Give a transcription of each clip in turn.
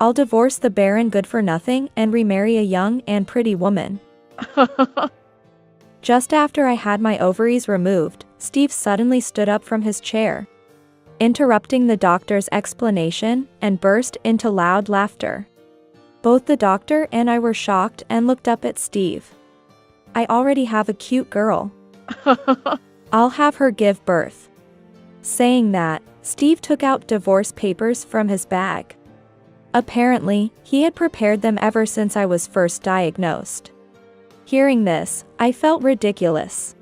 I'll divorce the barren good-for-nothing and remarry a young and pretty woman. Just after I had my ovaries removed, Steve suddenly stood up from his chair, interrupting the doctor's explanation, and burst into loud laughter. Both the doctor and I were shocked and looked up at Steve. I already have a cute girl. I'll have her give birth. Saying that, Steve took out divorce papers from his bag. Apparently, he had prepared them ever since I was first diagnosed. Hearing this, I felt ridiculous.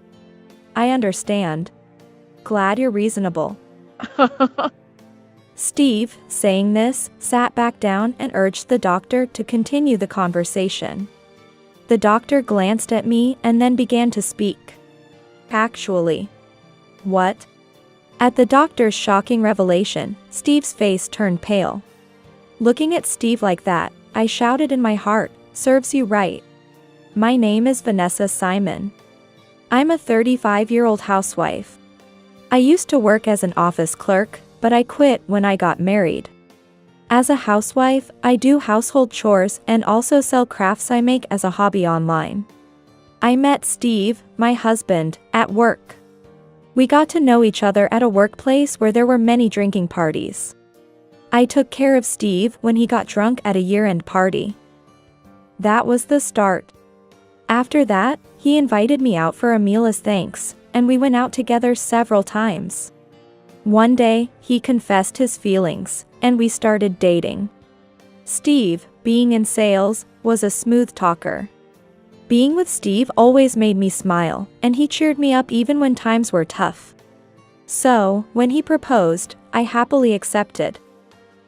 I understand. Glad you're reasonable. Steve, saying this, sat back down and urged the doctor to continue the conversation. The doctor glanced at me and then began to speak. Actually. What? At the doctor's shocking revelation, Steve's face turned pale. Looking at Steve like that, I shouted in my heart, "Serves you right. My name is Vanessa Simon. I'm a 35-year-old housewife. I used to work as an office clerk, but I quit when I got married. As a housewife, I do household chores and also sell crafts I make as a hobby online. I met Steve, my husband, at work. We got to know each other at a workplace where there were many drinking parties. I took care of Steve when he got drunk at a year-end party. That was the start. After that, he invited me out for a meal as thanks, and we went out together several times. One day, he confessed his feelings, and we started dating. Steve, being in sales, was a smooth talker. Being with Steve always made me smile, and he cheered me up even when times were tough. So, when he proposed, I happily accepted.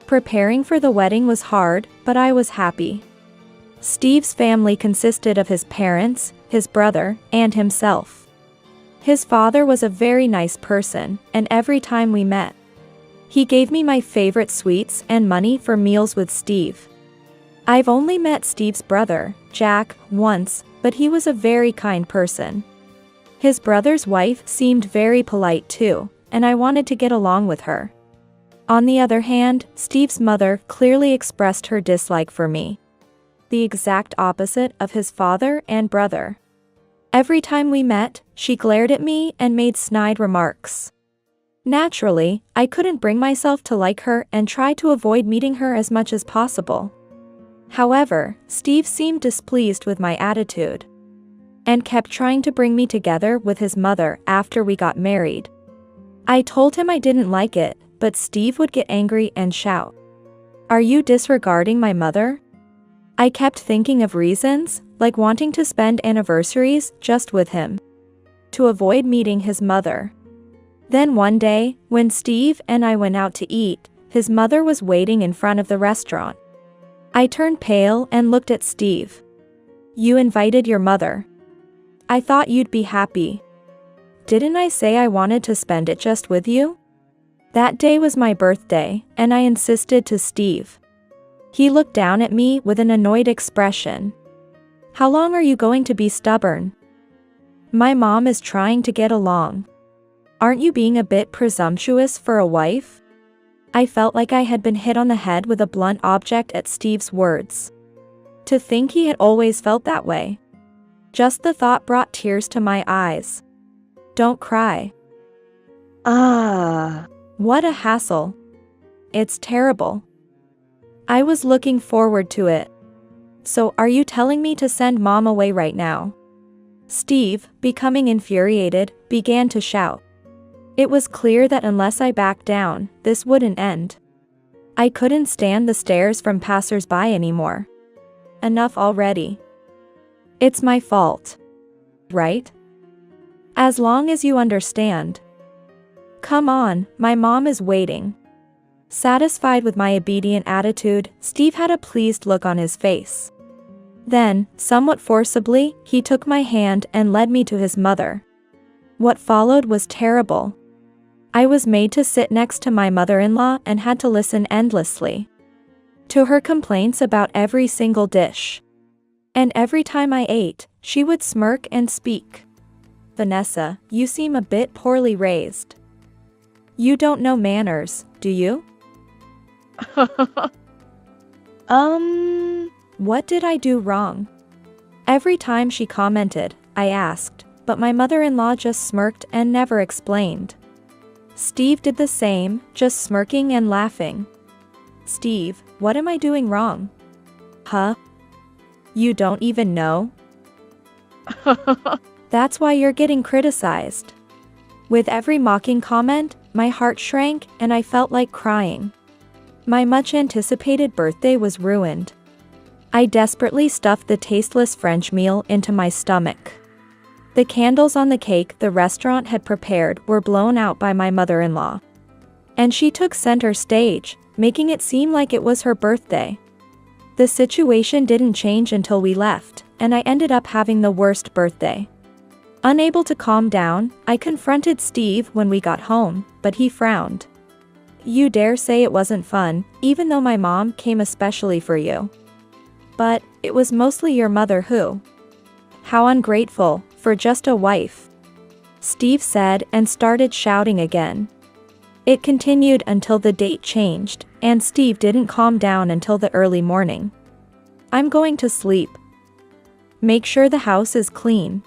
Preparing for the wedding was hard, but I was happy. Steve's family consisted of his parents, his brother, and himself. His father was a very nice person, and every time we met, he gave me my favorite sweets and money for meals with Steve. I've only met Steve's brother, Jack, once, but he was a very kind person. His brother's wife seemed very polite too, and I wanted to get along with her. On the other hand, Steve's mother clearly expressed her dislike for me. The exact opposite of his father and brother. Every time we met, she glared at me and made snide remarks. Naturally, I couldn't bring myself to like her and tried to avoid meeting her as much as possible. However, Steve seemed displeased with my attitude and kept trying to bring me together with his mother after we got married. I told him I didn't like it, but Steve would get angry and shout, "Are you disregarding my mother?" I kept thinking of reasons, like wanting to spend anniversaries just with him, to avoid meeting his mother. Then one day, when Steve and I went out to eat, his mother was waiting in front of the restaurant. I turned pale and looked at Steve. "You invited your mother. I thought you'd be happy. Didn't I say I wanted to spend it just with you?" That day was my birthday, and I insisted to Steve. He looked down at me with an annoyed expression. "How long are you going to be stubborn? My mom is trying to get along. Aren't you being a bit presumptuous for a wife?" I felt like I had been hit on the head with a blunt object at Steve's words. To think he had always felt that way. Just the thought brought tears to my eyes. "Don't cry." What a hassle. It's terrible. I was looking forward to it. "So are you telling me to send Mom away right now?" Steve, becoming infuriated, began to shout. It was clear that unless I backed down, this wouldn't end. I couldn't stand the stares from passers-by anymore. Enough already. It's my fault. Right? As long as you understand. Come on, my mom is waiting. Satisfied with my obedient attitude, Steve had a pleased look on his face. Then, somewhat forcibly, he took my hand and led me to his mother. What followed was terrible. I was made to sit next to my mother-in-law and had to listen endlessly to her complaints about every single dish. And every time I ate, she would smirk and speak. "Vanessa, you seem a bit poorly raised. You don't know manners, do you?" What did I do wrong? Every time she commented, I asked, but my mother-in-law just smirked and never explained. Steve did the same, just smirking and laughing. Steve, what am I doing wrong? Huh? You don't even know? That's why you're getting criticized. With every mocking comment, my heart shrank and I felt like crying. My much-anticipated birthday was ruined. I desperately stuffed the tasteless French meal into my stomach. The candles on the cake the restaurant had prepared were blown out by my mother-in-law. And she took center stage, making it seem like it was her birthday. The situation didn't change until we left, and I ended up having the worst birthday. Unable to calm down, I confronted Steve when we got home, but he frowned. You dare say it wasn't fun, even though my mom came especially for you. But it was mostly your mother who. How ungrateful, for just a wife. Steve said and started shouting again. It continued until the date changed, and Steve didn't calm down until the early morning. I'm going to sleep. Make sure the house is clean.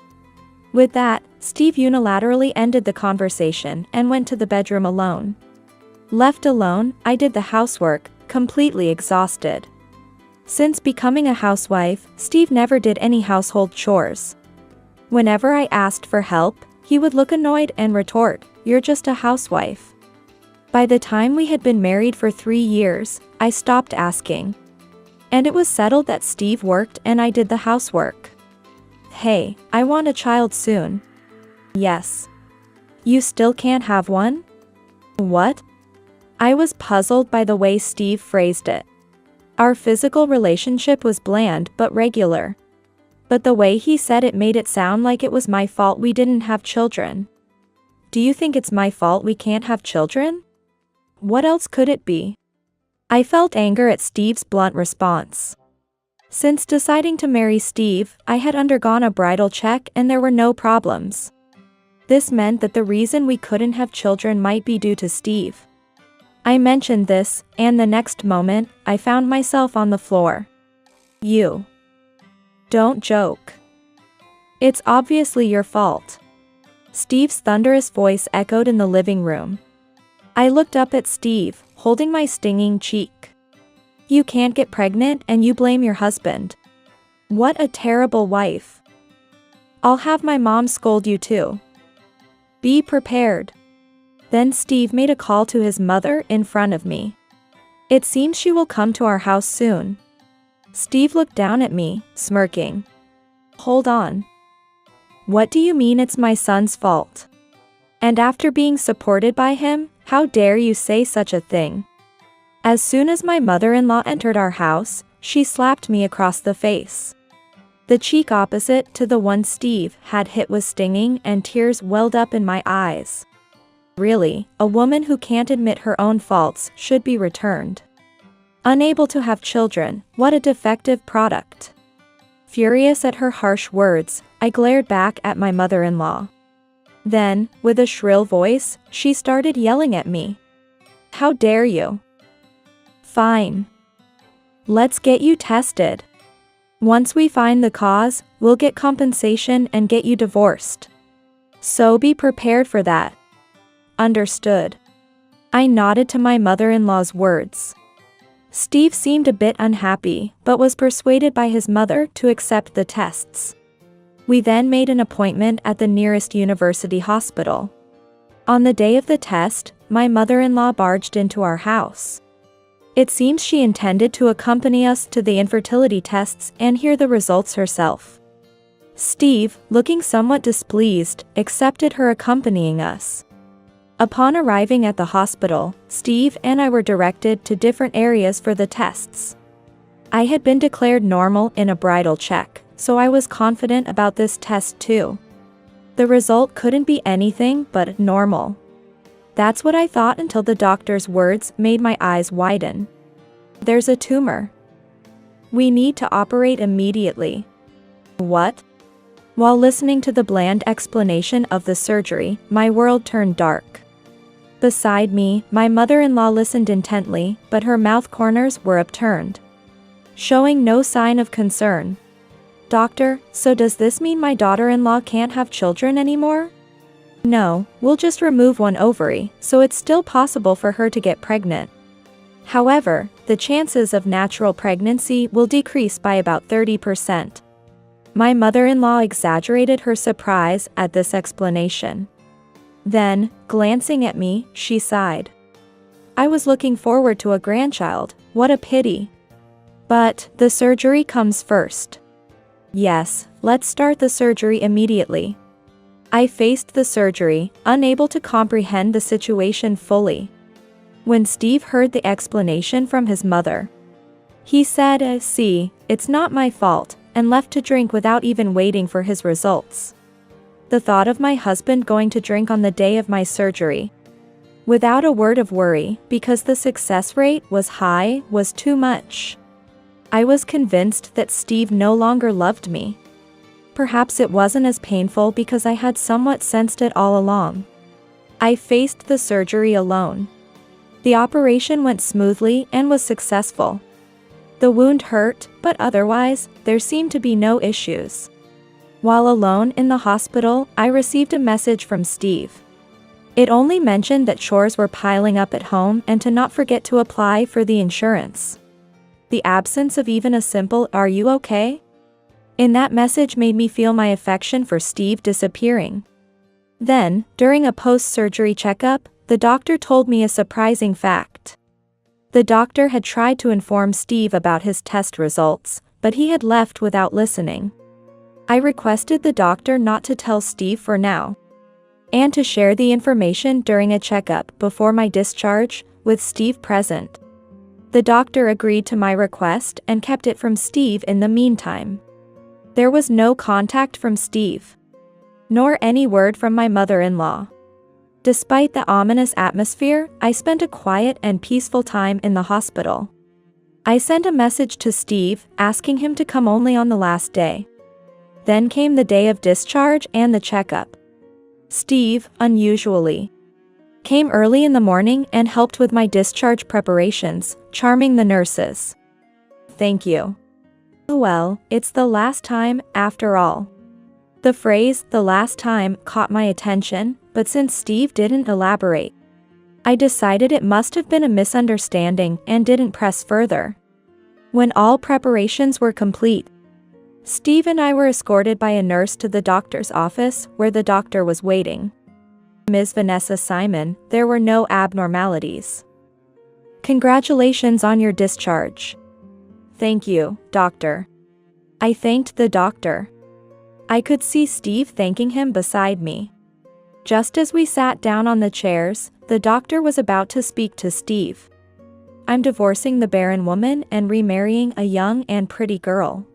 With that, Steve unilaterally ended the conversation and went to the bedroom alone. Left alone, I did the housework, completely exhausted. Since becoming a housewife, Steve never did any household chores. Whenever I asked for help, he would look annoyed and retort, "You're just a housewife." By the time we had been married for 3 years, I stopped asking. And it was settled that Steve worked and I did the housework. Hey, I want a child soon. Yes. You still can't have one? What? I was puzzled by the way Steve phrased it. Our physical relationship was bland but regular. But the way he said it made it sound like it was my fault we didn't have children. Do you think it's my fault we can't have children? What else could it be? I felt anger at Steve's blunt response. Since deciding to marry Steve, I had undergone a bridal check and there were no problems. This meant that the reason we couldn't have children might be due to Steve. I mentioned this, and the next moment, I found myself on the floor. You. Don't joke. It's obviously your fault. Steve's thunderous voice echoed in the living room. I looked up at Steve, holding my stinging cheek. You can't get pregnant and you blame your husband. What a terrible wife. I'll have my mom scold you too. Be prepared. Then Steve made a call to his mother in front of me. It seems she will come to our house soon. Steve looked down at me, smirking. Hold on. What do you mean it's my son's fault? And after being supported by him, how dare you say such a thing? As soon as my mother-in-law entered our house, she slapped me across the face. The cheek opposite to the one Steve had hit was stinging and tears welled up in my eyes. Really, a woman who can't admit her own faults should be returned. Unable to have children, what a defective product. Furious at her harsh words, I glared back at my mother-in-law. Then, with a shrill voice, she started yelling at me. How dare you? Fine. Let's get you tested. Once we find the cause, we'll get compensation and get you divorced. So be prepared for that. Understood. I nodded to my mother-in-law's words. Steve seemed a bit unhappy, but was persuaded by his mother to accept the tests. We then made an appointment at the nearest university hospital. On the day of the test, my mother-in-law barged into our house. It seems she intended to accompany us to the infertility tests and hear the results herself. Steve, looking somewhat displeased, accepted her accompanying us. Upon arriving at the hospital, Steve and I were directed to different areas for the tests. I had been declared normal in a bridal check, so I was confident about this test too. The result couldn't be anything but normal. That's what I thought until the doctor's words made my eyes widen. There's a tumor. We need to operate immediately. What? While listening to the bland explanation of the surgery, my world turned dark. Beside me, my mother-in-law listened intently, but her mouth corners were upturned. showing no sign of concern. Doctor, so does this mean my daughter-in-law can't have children anymore? No, we'll just remove one ovary, so it's still possible for her to get pregnant. However, the chances of natural pregnancy will decrease by about 30%. My mother-in-law exaggerated her surprise at this explanation. Then, glancing at me, she sighed. I was looking forward to a grandchild, what a pity. But, the surgery comes first. Yes, let's start the surgery immediately. I faced the surgery, unable to comprehend the situation fully. When Steve heard the explanation from his mother, he said, see, it's not my fault, and left to drink without even waiting for his results. The thought of my husband going to drink on the day of my surgery, without a word of worry, because the success rate was high, was too much. I was convinced that Steve no longer loved me. Perhaps it wasn't as painful because I had somewhat sensed it all along. I faced the surgery alone. The operation went smoothly and was successful. The wound hurt, but otherwise, there seemed to be no issues. While alone in the hospital, I received a message from Steve. It only mentioned that chores were piling up at home and to not forget to apply for the insurance. The absence of even a simple "Are you okay?" in that message made me feel my affection for Steve disappearing. Then, during a post-surgery checkup, the doctor told me a surprising fact. The doctor had tried to inform Steve about his test results, but he had left without listening. I requested the doctor not to tell Steve for now, and to share the information during a checkup before my discharge, with Steve present. The doctor agreed to my request and kept it from Steve in the meantime. There was no contact from Steve, nor any word from my mother-in-law. Despite the ominous atmosphere, I spent a quiet and peaceful time in the hospital. I sent a message to Steve, asking him to come only on the last day. Then came the day of discharge and the checkup. Steve, unusually, came early in the morning and helped with my discharge preparations, charming the nurses. Thank you. Well, it's the last time, after all. The phrase, "the last time," caught my attention, but since Steve didn't elaborate, I decided it must have been a misunderstanding and didn't press further. When all preparations were complete, Steve and I were escorted by a nurse to the doctor's office, where the doctor was waiting. Ms. Vanessa Simon, there were no abnormalities. Congratulations on your discharge. Thank you, doctor. I thanked the doctor. I could see Steve thanking him beside me. Just as we sat down on the chairs, the doctor was about to speak to Steve. I'm divorcing the barren woman and remarrying a young and pretty girl.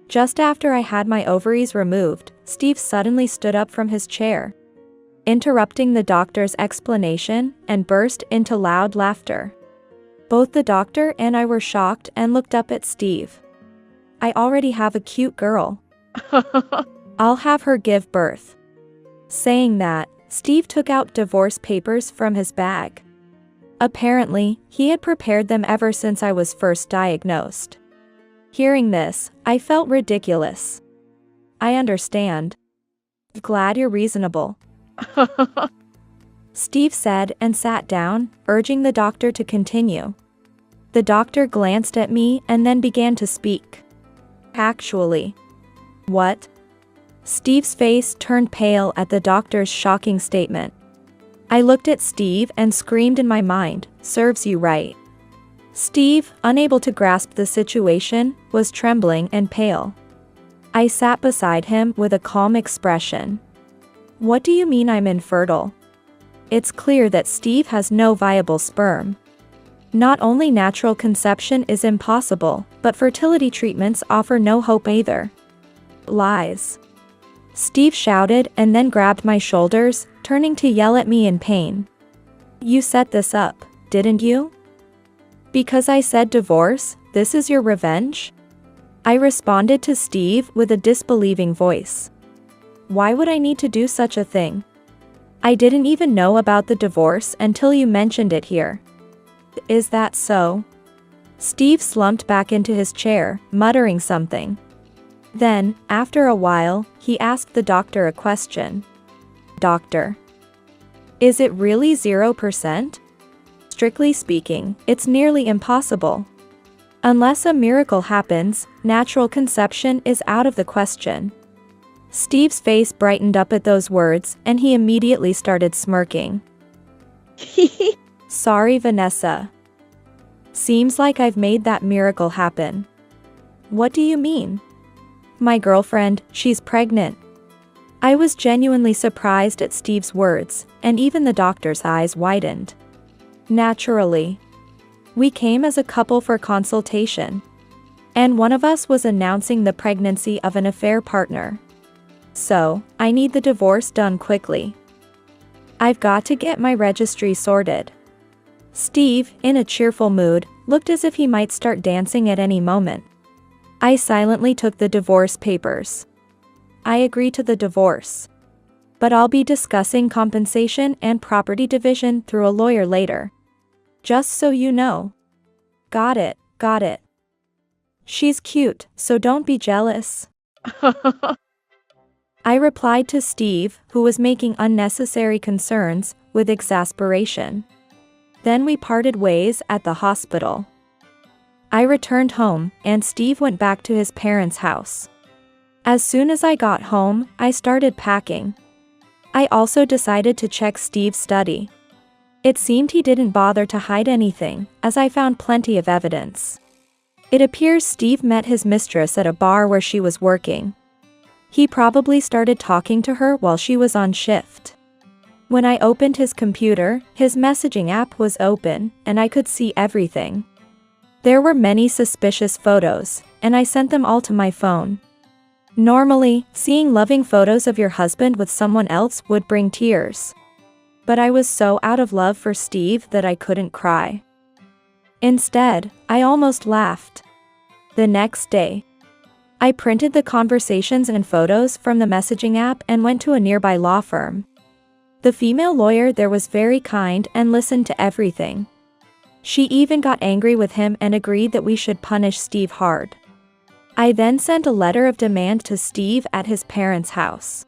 Just after I had my ovaries removed, Steve suddenly stood up from his chair, interrupting the doctor's explanation, and burst into loud laughter. Both the doctor and I were shocked and looked up at Steve. I already have a cute girl. I'll have her give birth. Saying that, Steve took out divorce papers from his bag. Apparently, he had prepared them ever since I was first diagnosed. Hearing this, I felt ridiculous. I understand. Glad you're reasonable. Steve said and sat down, urging the doctor to continue. The doctor glanced at me and then began to speak. Actually. What? Steve's face turned pale at the doctor's shocking statement. I looked at Steve and screamed in my mind, "Serves you right." Steve, unable to grasp the situation, was trembling and pale. I sat beside him with a calm expression. What do you mean I'm infertile? It's clear that Steve has no viable sperm. Not only natural conception is impossible, but fertility treatments offer no hope either. Lies. Steve shouted and then grabbed my shoulders, turning to yell at me in pain. You set this up, didn't you? Because I said divorce, this is your revenge? I responded to Steve with a disbelieving voice. Why would I need to do such a thing? I didn't even know about the divorce until you mentioned it here. Is that so? Steve slumped back into his chair, muttering something. Then, after a while, he asked the doctor a question. "Doctor, is it really 0%? Strictly speaking, it's nearly impossible. Unless a miracle happens, natural conception is out of the question." Steve's face brightened up at those words, and he immediately started smirking. "Sorry, Vanessa. Seems like I've made that miracle happen." "What do you mean?" "My girlfriend, she's pregnant." I was genuinely surprised at Steve's words, and even the doctor's eyes widened. Naturally. We came as a couple for consultation. And one of us was announcing the pregnancy of an affair partner. So, I need the divorce done quickly. I've got to get my registry sorted. Steve, in a cheerful mood, looked as if he might start dancing at any moment. I silently took the divorce papers. I agree to the divorce. But I'll be discussing compensation and property division through a lawyer later. Just so you know. Got it, got it. She's cute, so don't be jealous. I replied to Steve, who was making unnecessary concerns, with exasperation. Then we parted ways at the hospital. I returned home, and Steve went back to his parents' house. As soon as I got home, I started packing. I also decided to check Steve's study. It seemed he didn't bother to hide anything, as I found plenty of evidence. It appears Steve met his mistress at a bar where she was working. He probably started talking to her while she was on shift. When I opened his computer, his messaging app was open, and I could see everything. There were many suspicious photos, and I sent them all to my phone. Normally, seeing loving photos of your husband with someone else would bring tears. But I was so out of love for Steve that I couldn't cry. Instead, I almost laughed. The next day, I printed the conversations and photos from the messaging app and went to a nearby law firm. The female lawyer there was very kind and listened to everything. She even got angry with him and agreed that we should punish Steve hard. I then sent a letter of demand to Steve at his parents' house.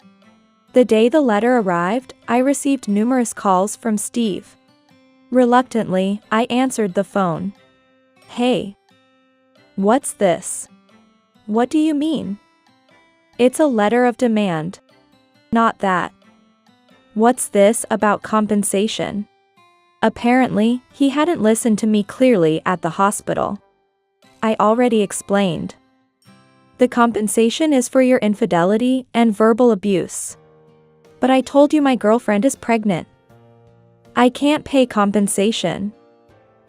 The day the letter arrived, I received numerous calls from Steve. Reluctantly, I answered the phone. "Hey. What's this? What do you mean?" "It's a letter of demand." "Not that." "What's this about compensation?" Apparently, he hadn't listened to me clearly at the hospital. I already explained. The compensation is for your infidelity and verbal abuse. But I told you my girlfriend is pregnant. I can't pay compensation.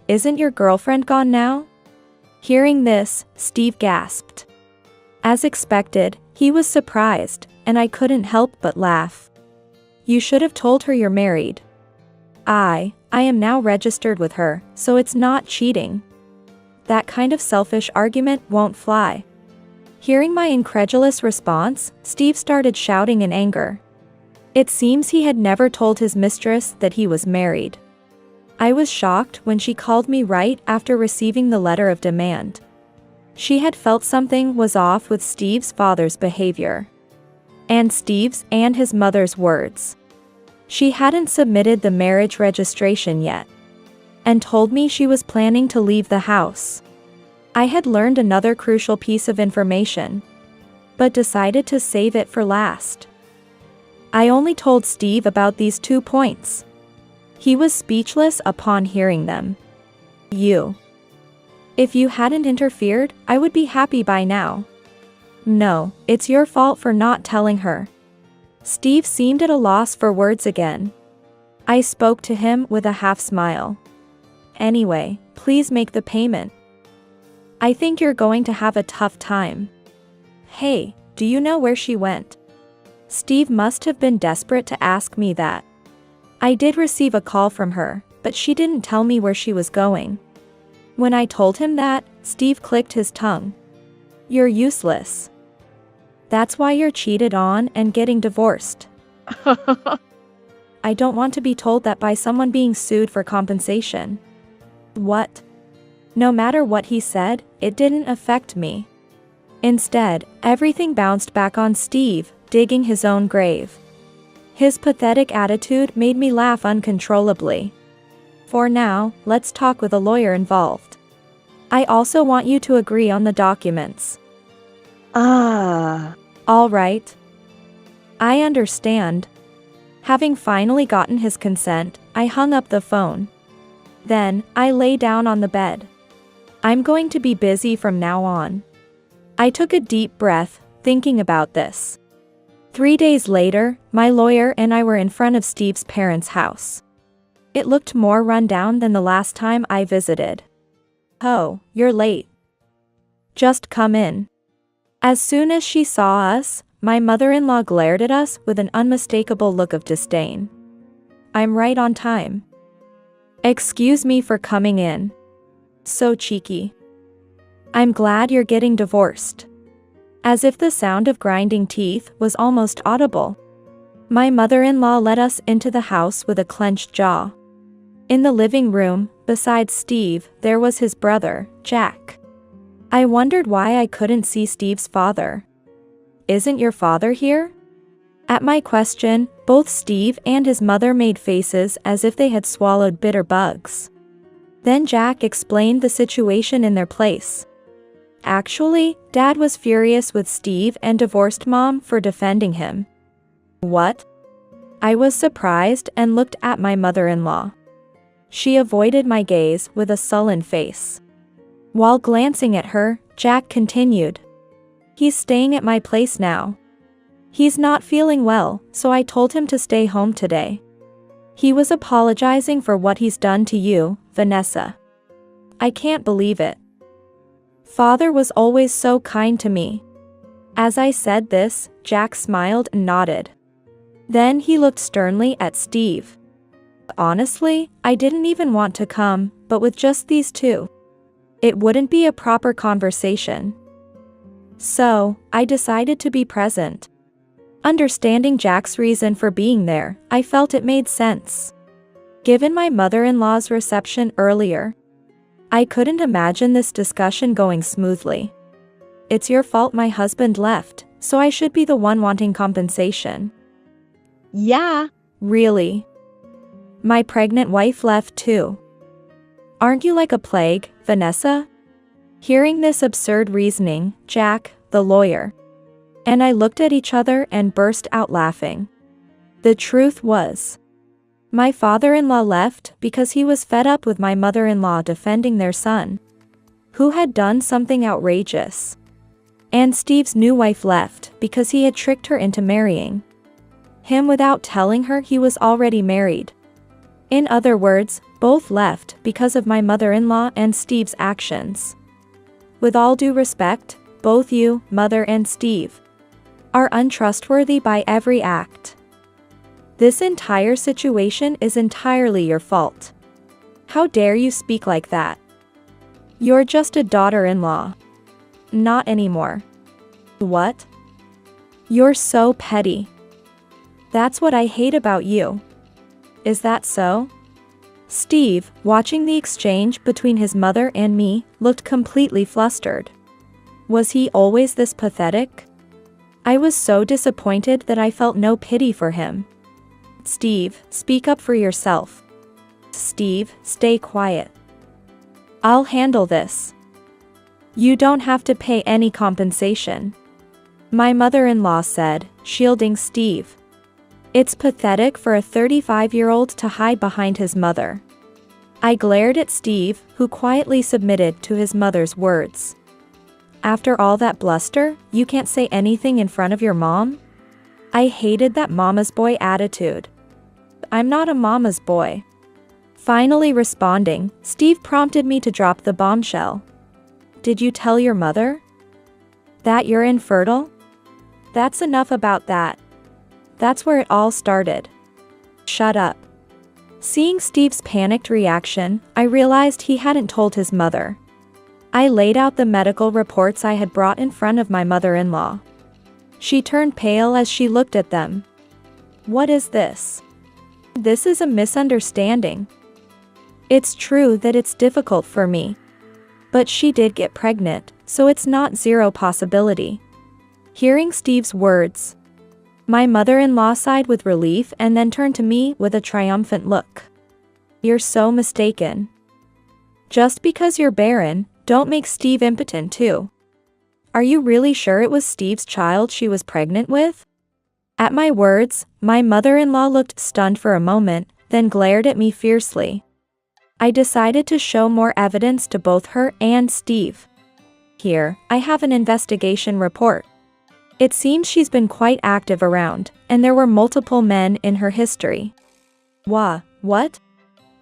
Isn't your girlfriend gone now? Hearing this, Steve gasped. As expected, he was surprised, and I couldn't help but laugh. "You should have told her you're married." I am now registered with her, so it's not cheating." That kind of selfish argument won't fly. Hearing my incredulous response, Steve started shouting in anger. It seems he had never told his mistress that he was married. I was shocked when she called me right after receiving the letter of demand. She had felt something was off with Steve's father's behavior. And Steve's and his mother's words. She hadn't submitted the marriage registration yet. And told me she was planning to leave the house. I had learned another crucial piece of information. But decided to save it for last. I only told Steve about these 2 points. He was speechless upon hearing them. If you hadn't interfered, I would be happy by now." "No, it's your fault for not telling her." Steve seemed at a loss for words again. I spoke to him with a half smile. "Anyway, please make the payment. I think you're going to have a tough time." "Hey, do you know where she went?" Steve must have been desperate to ask me that. I did receive a call from her, but she didn't tell me where she was going. When I told him that, Steve clicked his tongue. "You're useless. That's why you're cheated on and getting divorced." I don't want to be told that by someone being sued for compensation. What? No matter what he said, it didn't affect me. Instead, everything bounced back on Steve, digging his own grave. His pathetic attitude made me laugh uncontrollably. For now, let's talk with a lawyer involved. I also want you to agree on the documents. All right. I understand. Having finally gotten his consent, I hung up the phone. Then, I lay down on the bed. I'm going to be busy from now on. I took a deep breath, thinking about this. 3 days later, my lawyer and I were in front of Steve's parents' house. It looked more run down than the last time I visited. Oh, you're late. Just come in. As soon as she saw us, my mother-in-law glared at us with an unmistakable look of disdain. I'm right on time. Excuse me for coming in. So cheeky. I'm glad you're getting divorced. As if the sound of grinding teeth was almost audible. My mother-in-law led us into the house with a clenched jaw. In the living room, besides Steve, there was his brother, Jack. I wondered why I couldn't see Steve's father. Isn't your father here? At my question, both Steve and his mother made faces as if they had swallowed bitter bugs. Then Jack explained the situation in their place. Actually, Dad was furious with Steve and divorced Mom for defending him. What? I was surprised and looked at my mother-in-law. She avoided my gaze with a sullen face. While glancing at her, Jack continued. He's staying at my place now. He's not feeling well, so I told him to stay home today. He was apologizing for what he's done to you, Vanessa. I can't believe it. Father was always so kind to me. As I said this, Jack smiled and nodded. Then he looked sternly at Steve. Honestly, I didn't even want to come, but with just these two, it wouldn't be a proper conversation. So, I decided to be present. Understanding Jack's reason for being there, I felt it made sense. Given my mother-in-law's reception earlier, I couldn't imagine this discussion going smoothly. It's your fault my husband left, so I should be the one wanting compensation. Yeah. Really? My pregnant wife left too. Aren't you like a plague, Vanessa? Hearing this absurd reasoning, Jack, the lawyer, and I looked at each other and burst out laughing. The truth was, my father-in-law left because he was fed up with my mother-in-law defending their son, who had done something outrageous. And Steve's new wife left because he had tricked her into marrying him without telling her he was already married. In other words, both left because of my mother-in-law and Steve's actions. With all due respect, both you, Mother and Steve, are untrustworthy by every act. This entire situation is entirely your fault. How dare you speak like that? You're just a daughter-in-law. Not anymore. What? You're so petty. That's what I hate about you. Is that so? Steve, watching the exchange between his mother and me, looked completely flustered. Was he always this pathetic? I was so disappointed that I felt no pity for him. Steve, speak up for yourself. Steve, stay quiet. I'll handle this. You don't have to pay any compensation. My mother-in-law said, shielding Steve. It's pathetic for a 35-year-old to hide behind his mother. I glared at Steve, who quietly submitted to his mother's words. After all that bluster, you can't say anything in front of your mom? I hated that mama's boy attitude. I'm not a mama's boy. Finally responding, Steve prompted me to drop the bombshell. Did you tell your mother that you're infertile? That's enough about that. That's where it all started. Shut up. Seeing Steve's panicked reaction, I realized he hadn't told his mother. I laid out the medical reports I had brought in front of my mother-in-law. She turned pale as she looked at them. What is this? This is a misunderstanding. It's true that it's difficult for me But she did get pregnant, so it's not zero possibility. Hearing Steve's words, my mother-in-law sighed with relief and then turned to me with a triumphant look. You're so mistaken. Just because you're barren, don't make Steve impotent too. Are you really sure it was Steve's child she was pregnant with? At my words, my mother-in-law looked stunned for a moment, then glared at me fiercely. I decided to show more evidence to both her and Steve. Here, I have an investigation report. It seems she's been quite active around, and there were multiple men in her history. What?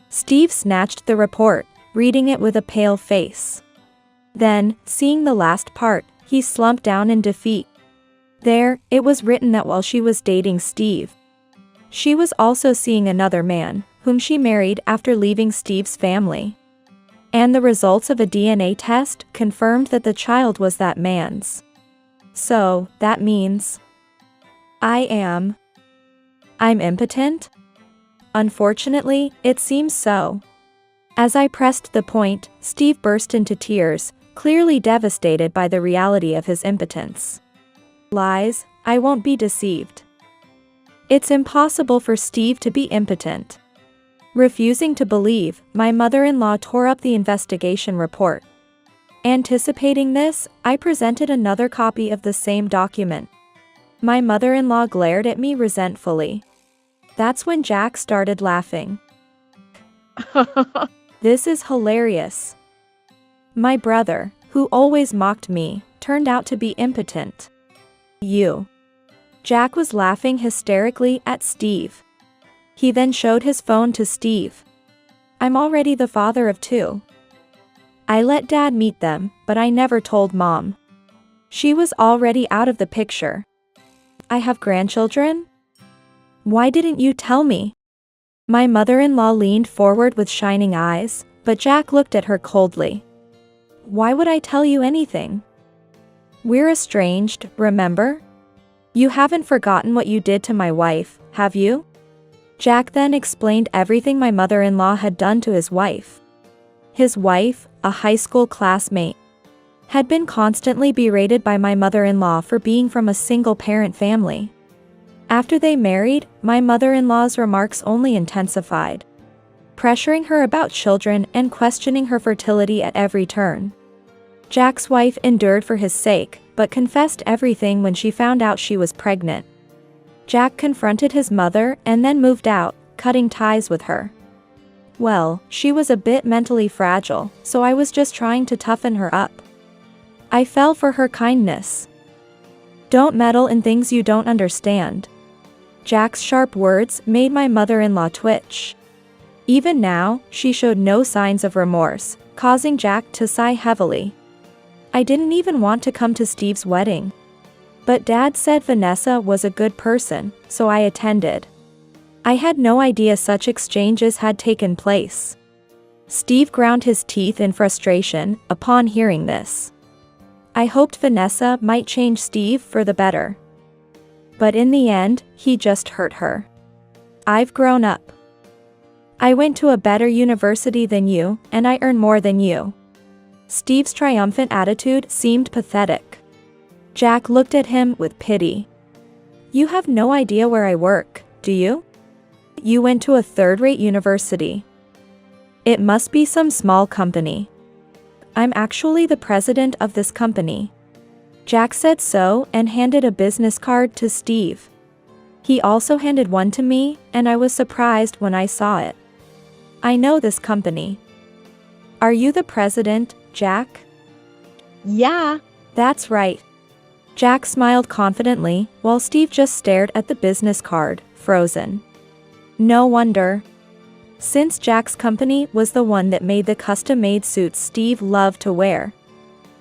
Steve snatched the report, reading it with a pale face. Then, seeing the last part, he slumped down in defeat. There, it was written that while she was dating Steve, she was also seeing another man, whom she married after leaving Steve's family. And the results of a DNA test confirmed that the child was that man's. So, that means I'm impotent? Unfortunately, it seems so. As I pressed the point, Steve burst into tears, clearly devastated by the reality of his impotence. Lies, I won't be deceived. It's impossible for Steve to be impotent. Refusing to believe, my mother-in-law tore up the investigation report. Anticipating this, I presented another copy of the same document. My mother-in-law glared at me resentfully. That's when Jack started laughing. This is hilarious. My brother, who always mocked me, turned out to be impotent. Jack was laughing hysterically at Steve. He then showed his phone to Steve. I'm already the father of 2. I let Dad meet them, but I never told Mom. She was already out of the picture. I have grandchildren? Why didn't you tell me? My mother-in-law leaned forward with shining eyes, but Jack looked at her coldly. Why would I tell you anything? We're estranged, remember? You haven't forgotten what you did to my wife, have you? Jack then explained everything my mother-in-law had done to his wife. His wife, a high school classmate, had been constantly berated by my mother-in-law for being from a single-parent family. After they married, my mother-in-law's remarks only intensified, pressuring her about children and questioning her fertility at every turn. Jack's wife endured for his sake, but confessed everything when she found out she was pregnant. Jack confronted his mother and then moved out, cutting ties with her. Well, she was a bit mentally fragile, so I was just trying to toughen her up. I fell for her kindness. Don't meddle in things you don't understand. Jack's sharp words made my mother-in-law twitch. Even now, she showed no signs of remorse, causing Jack to sigh heavily. I didn't even want to come to Steve's wedding. But Dad said Vanessa was a good person, so I attended. I had no idea such exchanges had taken place. Steve ground his teeth in frustration upon hearing this. I hoped Vanessa might change Steve for the better. But in the end, he just hurt her. I've grown up. I went to a better university than you, and I earn more than you. Steve's triumphant attitude seemed pathetic. Jack looked at him with pity. You have no idea where I work, do you? You went to a third-rate university. It must be some small company. I'm actually the president of this company. Jack said so and handed a business card to Steve. He also handed one to me, and I was surprised when I saw it. I know this company. Are you the president, Jack? Yeah. That's right. Jack smiled confidently, while Steve just stared at the business card, frozen. No wonder. Since Jack's company was the one that made the custom-made suits Steve loved to wear.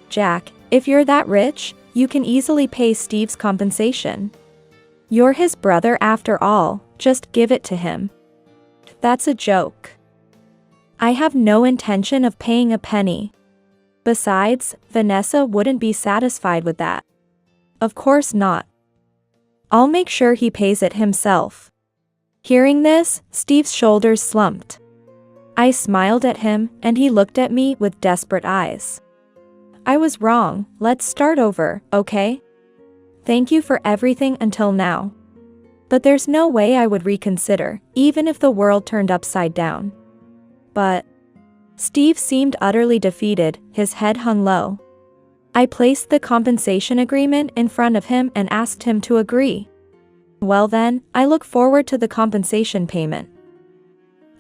Jack, if you're that rich, you can easily pay Steve's compensation. You're his brother after all, just give it to him. That's a joke. I have no intention of paying a penny. Besides, Vanessa wouldn't be satisfied with that. Of course not. I'll make sure he pays it himself. Hearing this, Steve's shoulders slumped. I smiled at him, and he looked at me with desperate eyes. I was wrong, let's start over, okay? Thank you for everything until now. But there's no way I would reconsider, even if the world turned upside down. But Steve seemed utterly defeated, his head hung low. I placed the compensation agreement in front of him and asked him to agree. Well then, I look forward to the compensation payment.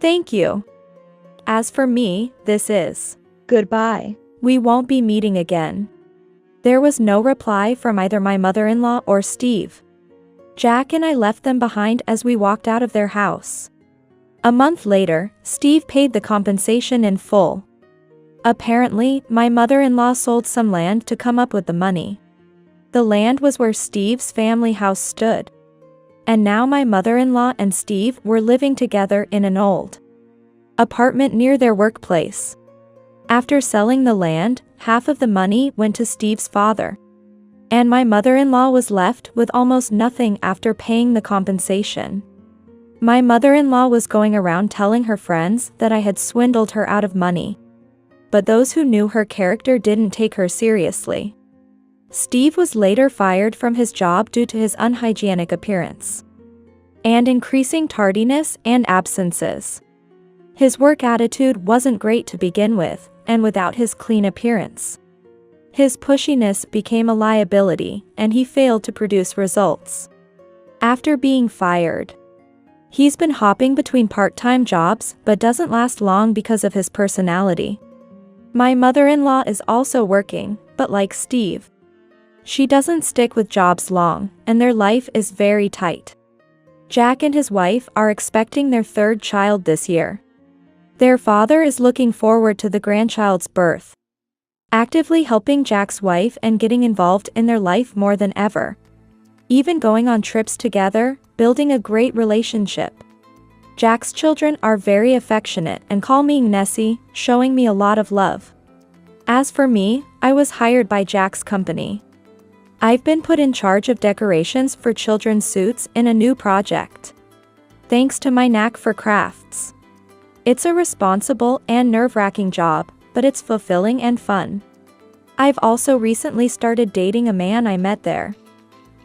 Thank you. As for me, this is Goodbye. We won't be meeting again. There was no reply from either my mother-in-law or Steve. Jack and I left them behind as we walked out of their house. A month later, Steve paid the compensation in full. Apparently, my mother-in-law sold some land to come up with the money. The land was where Steve's family house stood. And now my mother-in-law and Steve were living together in an old apartment near their workplace. After selling the land, half of the money went to Steve's father. And my mother-in-law was left with almost nothing after paying the compensation. My mother-in-law was going around telling her friends that I had swindled her out of money. But those who knew her character didn't take her seriously. Steve was later fired from his job due to his unhygienic appearance and increasing tardiness and absences. His work attitude wasn't great to begin with, and without his clean appearance, his pushiness became a liability, and he failed to produce results. After being fired, he's been hopping between part-time jobs but doesn't last long because of his personality. My mother-in-law is also working, but like Steve, she doesn't stick with jobs long, and their life is very tight. Jack and his wife are expecting their third child this year. Their father is looking forward to the grandchild's birth, actively helping Jack's wife and getting involved in their life more than ever. Even going on trips together, building a great relationship. Jack's children are very affectionate and call me Nessie, showing me a lot of love. As for me, I was hired by Jack's company. I've been put in charge of decorations for children's suits in a new project. Thanks to my knack for crafts. It's a responsible and nerve-wracking job, but it's fulfilling and fun. I've also recently started dating a man I met there.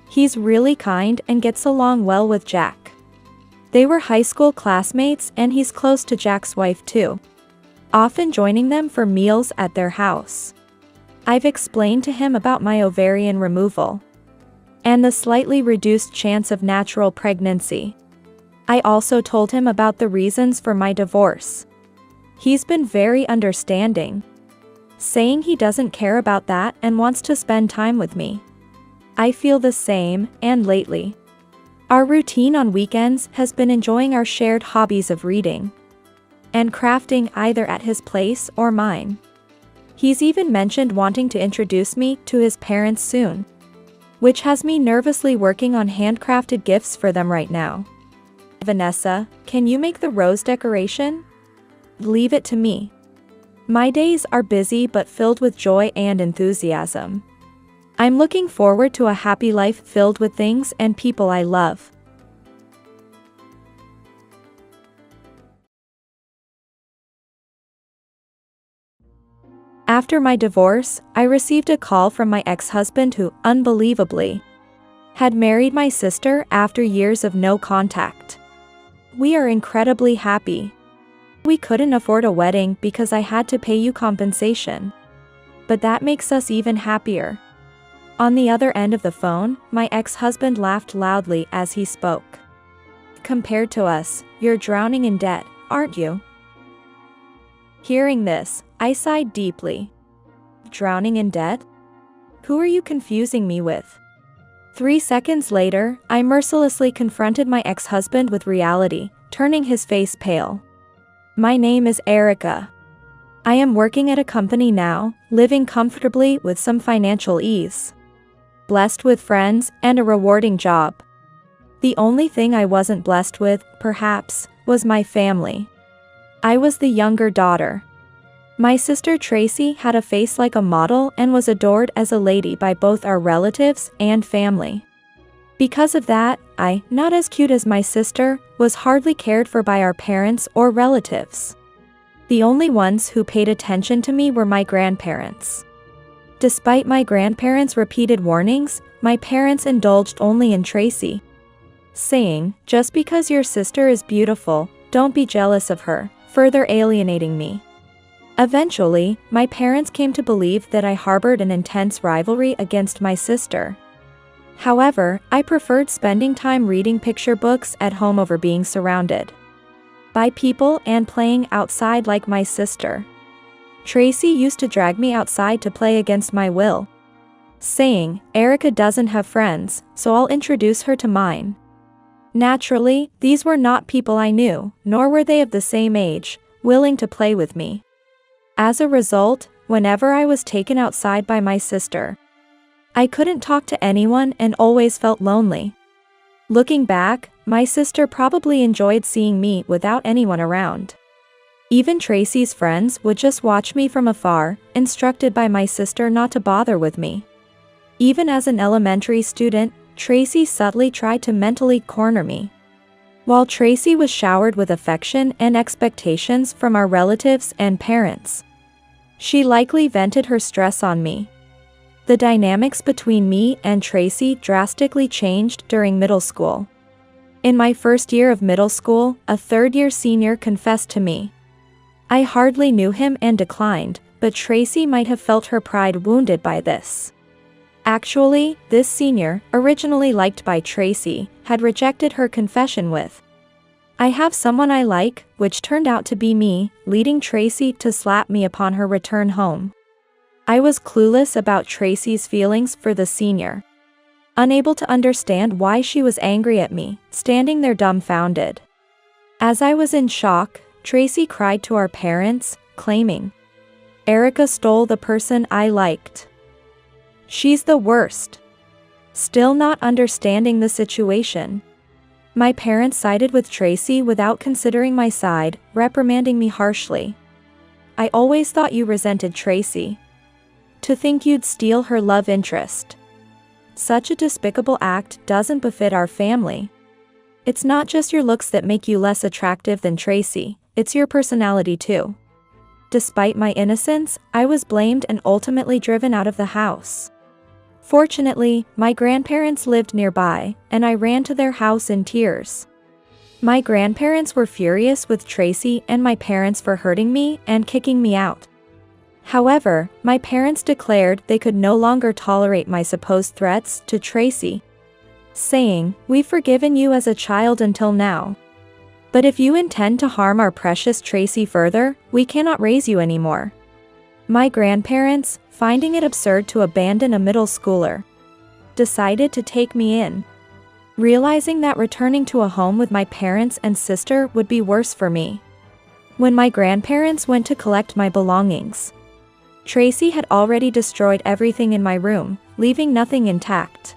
He's really kind and gets along well with Jack. They were high school classmates and he's close to Jack's wife too, often joining them for meals at their house. I've explained to him about my ovarian removal and the slightly reduced chance of natural pregnancy. I also told him about the reasons for my divorce. He's been very understanding, saying he doesn't care about that and wants to spend time with me. I feel the same, and lately, our routine on weekends has been enjoying our shared hobbies of reading and crafting either at his place or mine. He's even mentioned wanting to introduce me to his parents soon, which has me nervously working on handcrafted gifts for them right now. Vanessa, can you make the rose decoration? Leave it to me. My days are busy but filled with joy and enthusiasm. I'm looking forward to a happy life filled with things and people I love. After my divorce, I received a call from my ex-husband who, unbelievably, had married my sister after years of no contact. We are incredibly happy. We couldn't afford a wedding because I had to pay you compensation. But that makes us even happier. On the other end of the phone, my ex-husband laughed loudly as he spoke. Compared to us, you're drowning in debt, aren't you? Hearing this, I sighed deeply. Drowning in debt? Who are you confusing me with? 3 seconds later, I mercilessly confronted my ex-husband with reality, turning his face pale. My name is Erica. I am working at a company now, living comfortably with some financial ease. Blessed with friends and a rewarding job. The only thing I wasn't blessed with, perhaps, was my family. I was the younger daughter. My sister Tracy had a face like a model and was adored as a lady by both our relatives and family. Because of that, I, not as cute as my sister, was hardly cared for by our parents or relatives. The only ones who paid attention to me were my grandparents. Despite my grandparents' repeated warnings, my parents indulged only in Tracy, saying, "Just because your sister is beautiful, don't be jealous of her," further alienating me. Eventually, my parents came to believe that I harbored an intense rivalry against my sister. However, I preferred spending time reading picture books at home over being surrounded by people and playing outside like my sister. Tracy used to drag me outside to play against my will, saying, "Erica doesn't have friends, so I'll introduce her to mine." Naturally, these were not people I knew, nor were they of the same age, willing to play with me. As a result, whenever I was taken outside by my sister, I couldn't talk to anyone and always felt lonely. Looking back, my sister probably enjoyed seeing me without anyone around. Even Tracy's friends would just watch me from afar, instructed by my sister not to bother with me. Even as an elementary student, Tracy subtly tried to mentally corner me. While Tracy was showered with affection and expectations from our relatives and parents, she likely vented her stress on me. The dynamics between me and Tracy drastically changed during middle school. In my first year of middle school, a third-year senior confessed to me. I hardly knew him and declined, but Tracy might have felt her pride wounded by this. Actually, this senior, originally liked by Tracy, had rejected her confession with, "I have someone I like," which turned out to be me, leading Tracy to slap me upon her return home. I was clueless about Tracy's feelings for the senior, unable to understand why she was angry at me, standing there dumbfounded. As I was in shock, Tracy cried to our parents, claiming, "Erica stole the person I liked. She's the worst." Still not understanding the situation, my parents sided with Tracy without considering my side, reprimanding me harshly. "I always thought you resented Tracy. To think you'd steal her love interest. Such a despicable act doesn't befit our family. It's not just your looks that make you less attractive than Tracy, it's your personality too." Despite my innocence, I was blamed and ultimately driven out of the house. Fortunately, my grandparents lived nearby, and I ran to their house in tears. My grandparents were furious with Tracy and my parents for hurting me and kicking me out. However, my parents declared they could no longer tolerate my supposed threats to Tracy, saying, "We've forgiven you as a child until now. But if you intend to harm our precious Tracy further, we cannot raise you anymore." My grandparents, finding it absurd to abandon a middle schooler, decided to take me in, realizing that returning to a home with my parents and sister would be worse for me. When my grandparents went to collect my belongings, Tracy had already destroyed everything in my room, leaving nothing intact.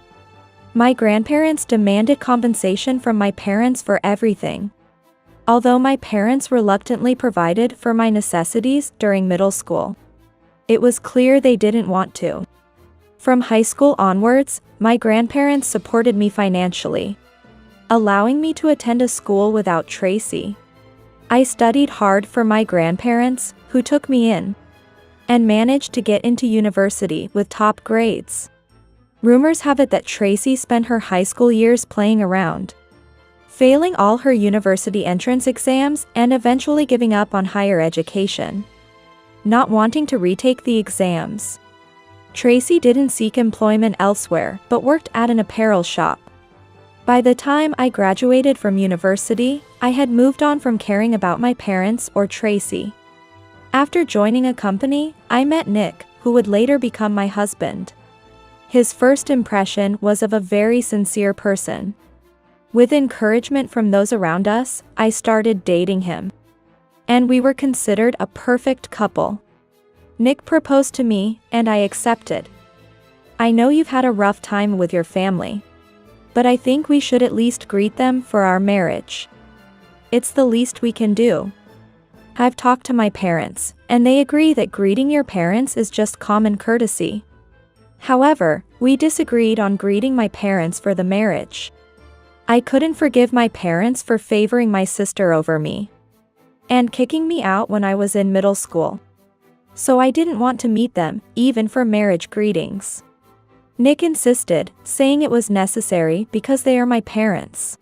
My grandparents demanded compensation from my parents for everything. Although my parents reluctantly provided for my necessities during middle school, it was clear they didn't want to. From high school onwards, my grandparents supported me financially, allowing me to attend a school without Tracy. I studied hard for my grandparents, who took me in, and managed to get into university with top grades. Rumors have it that Tracy spent her high school years playing around, failing all her university entrance exams and eventually giving up on higher education, not wanting to retake the exams. Tracy didn't seek employment elsewhere but worked at an apparel shop. By the time I graduated from university, I had moved on from caring about my parents or Tracy. After joining a company, I met Nick, who would later become my husband. His first impression was of a very sincere person. With encouragement from those around us, I started dating him, and we were considered a perfect couple. Nick proposed to me, and I accepted. "I know you've had a rough time with your family, but I think we should at least greet them for our marriage. It's the least we can do. I've talked to my parents, and they agree that greeting your parents is just common courtesy. However, we disagreed on greeting my parents for the marriage. I couldn't forgive my parents for favoring my sister over me. and kicking me out when I was in middle school. So I didn't want to meet them, even for marriage greetings. Nick insisted, saying it was necessary because they are my parents.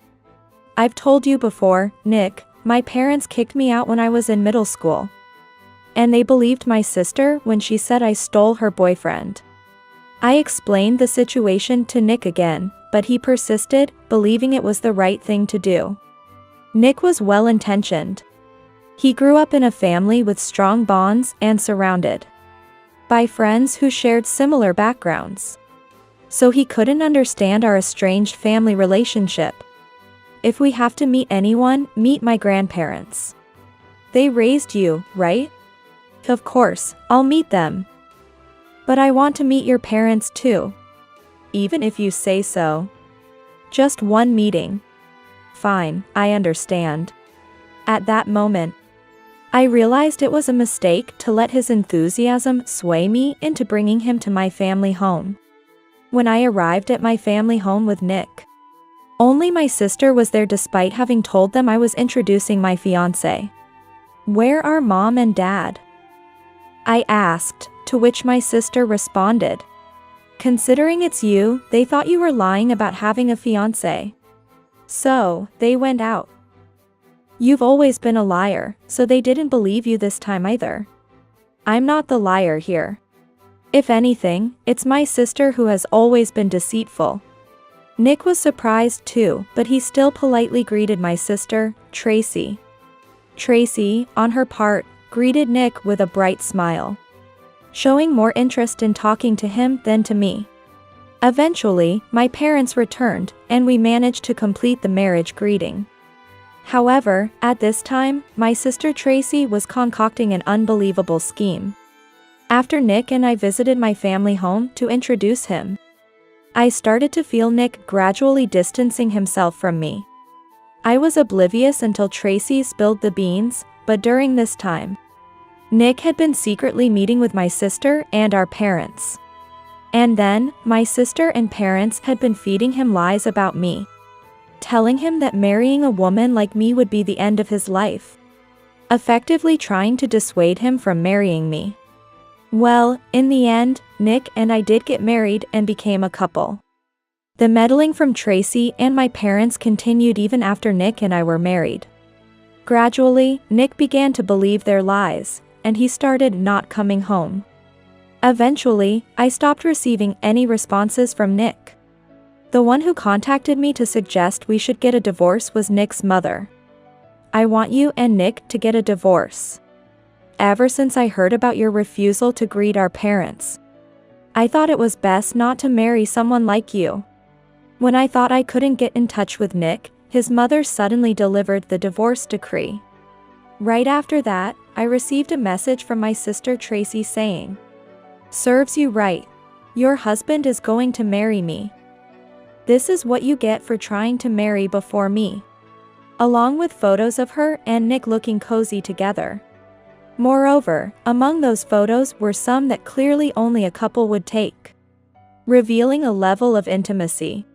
I've told you before, Nick, my parents kicked me out when I was in middle school. And they believed my sister when she said I stole her boyfriend. I explained the situation to Nick again, but he persisted, believing it was the right thing to do. Nick was well-intentioned. He grew up in a family with strong bonds and surrounded by friends who shared similar backgrounds. So he couldn't understand our estranged family relationship. If we have to meet anyone, meet my grandparents. They raised you, right? Of course, I'll meet them. But I want to meet your parents too. Even if you say so. Just one meeting. Fine, I understand. At that moment, I realized it was a mistake to let his enthusiasm sway me into bringing him to my family home. When I arrived at my family home with Nick, only my sister was there despite having told them I was introducing my fiancé. Where are mom and dad? I asked, to which my sister responded. Considering it's you, they thought you were lying about having a fiancé. So, they went out. You've always been a liar, so they didn't believe you this time either. I'm not the liar here. If anything, it's my sister who has always been deceitful. Nick was surprised too, but he still politely greeted my sister, Tracy. Tracy, on her part, greeted Nick with a bright smile, showing more interest in talking to him than to me. Eventually, my parents returned, and we managed to complete the marriage greeting. However, at this time, my sister Tracy was concocting an unbelievable scheme. After Nick and I visited my family home to introduce him, I started to feel Nick gradually distancing himself from me. I was oblivious until Tracy spilled the beans, but during this time, Nick had been secretly meeting with my sister and our parents. And then, my sister and parents had been feeding him lies about me, telling him that marrying a woman like me would be the end of his life, effectively trying to dissuade him from marrying me. Well, in the end, Nick and I did get married and became a couple. The meddling from Tracy and my parents continued even after Nick and I were married. Gradually, Nick began to believe their lies, and he started not coming home. Eventually, I stopped receiving any responses from Nick. The one who contacted me to suggest we should get a divorce was Nick's mother. I want you and Nick to get a divorce. Ever since I heard about your refusal to greet our parents, I thought it was best not to marry someone like you. When I thought I couldn't get in touch with Nick, his mother suddenly delivered the divorce decree. Right after that, I received a message from my sister Tracy saying, "Serves you right. Your husband is going to marry me. This is what you get for trying to marry before me." Along with photos of her and Nick looking cozy together. Moreover, among those photos were some that clearly only a couple would take, revealing a level of intimacy.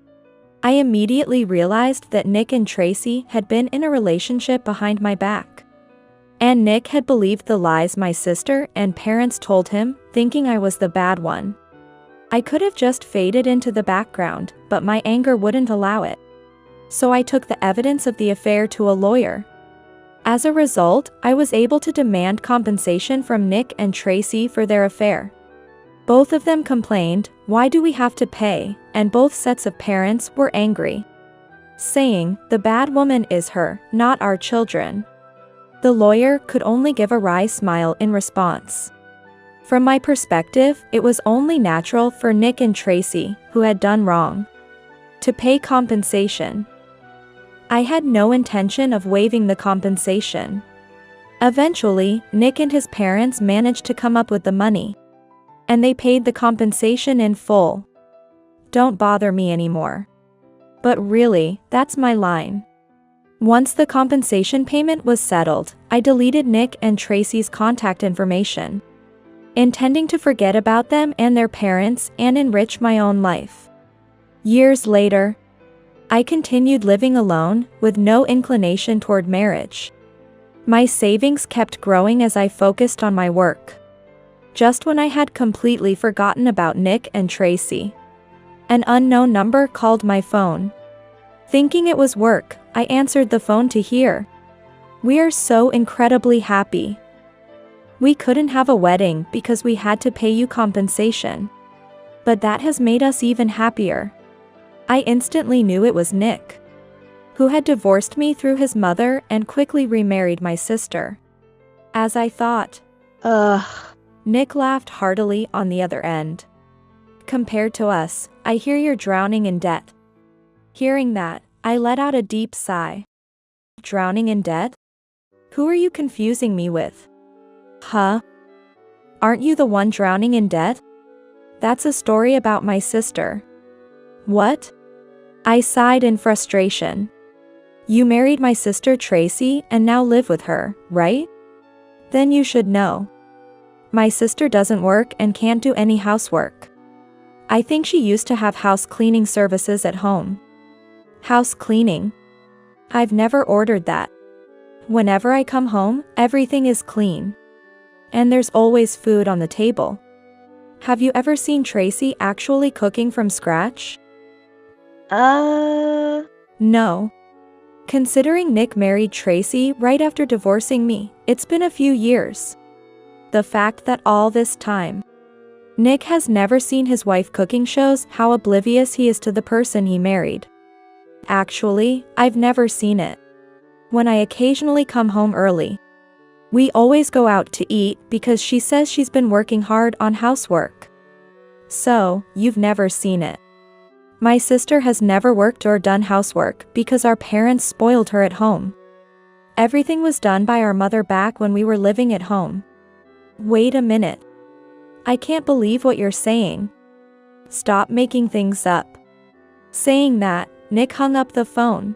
I immediately realized that Nick and Tracy had been in a relationship behind my back. And Nick had believed the lies my sister and parents told him, thinking I was the bad one. I could have just faded into the background, but my anger wouldn't allow it. So I took the evidence of the affair to a lawyer. As a result, I was able to demand compensation from Nick and Tracy for their affair. Both of them complained, "Why do we have to pay?" And both sets of parents were angry, saying, "The bad woman is her, not our children." The lawyer could only give a wry smile in response. From my perspective, it was only natural for Nick and Tracy, who had done wrong, to pay compensation. I had no intention of waiving the compensation. Eventually, Nick and his parents managed to come up with the money, and they paid the compensation in full. Don't bother me anymore. But really, that's my line. Once the compensation payment was settled, I deleted Nick and Tracy's contact information, intending to forget about them and their parents and enrich my own life. Years later, I continued living alone, with no inclination toward marriage. My savings kept growing as I focused on my work. Just when I had completely forgotten about Nick and Tracy, an unknown number called my phone. Thinking it was work, I answered the phone to hear, "We are so incredibly happy. We couldn't have a wedding because we had to pay you compensation. But that has made us even happier." I instantly knew it was Nick, who had divorced me through his mother and quickly remarried my sister. As I thought, Ugh. Nick laughed heartily on the other end. "Compared to us, I hear you're drowning in debt." Hearing that, I let out a deep sigh. Drowning in debt? Who are you confusing me with? Huh? Aren't you the one drowning in debt? That's a story about my sister. What? I sighed in frustration. You married my sister Tracy and now live with her, right? Then you should know. My sister doesn't work and can't do any housework. I think she used to have house cleaning services at home. House cleaning? I've never ordered that. Whenever I come home, everything is clean. And there's always food on the table. Have you ever seen Tracy actually cooking from scratch? No. Considering Nick married Tracy right after divorcing me, it's been a few years. The fact that all this time, Nick has never seen his wife cooking shows how oblivious he is to the person he married. Actually, I've never seen it. When I occasionally come home early, we always go out to eat because she says she's been working hard on housework. So, you've never seen it. My sister has never worked or done housework because our parents spoiled her at home. Everything was done by our mother back when we were living at home. Wait a minute. I can't believe what you're saying. Stop making things up. Saying that, Nick hung up the phone.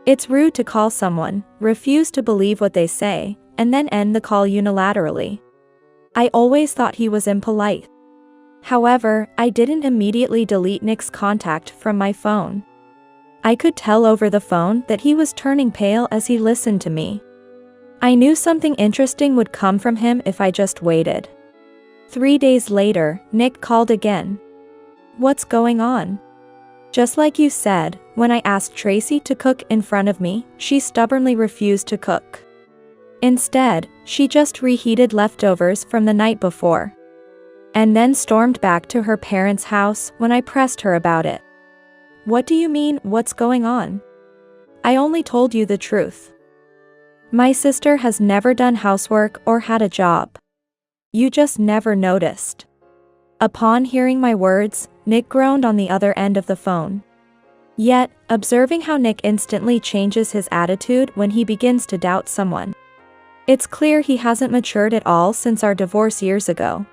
It's rude to call someone, refuse to believe what they say, and then end the call unilaterally. I always thought he was impolite. However, I didn't immediately delete Nick's contact from my phone. I could tell over the phone that he was turning pale as he listened to me. I knew something interesting would come from him if I just waited. 3 days later, Nick called again. What's going on? Just like you said, when I asked Tracy to cook in front of me, she stubbornly refused to cook. Instead, she just reheated leftovers from the night before. And then stormed back to her parents' house when I pressed her about it. What do you mean, what's going on? I only told you the truth. My sister has never done housework or had a job. You just never noticed. Upon hearing my words, Nick groaned on the other end of the phone. Yet, observing how Nick instantly changes his attitude when he begins to doubt someone, it's clear he hasn't matured at all since our divorce years ago.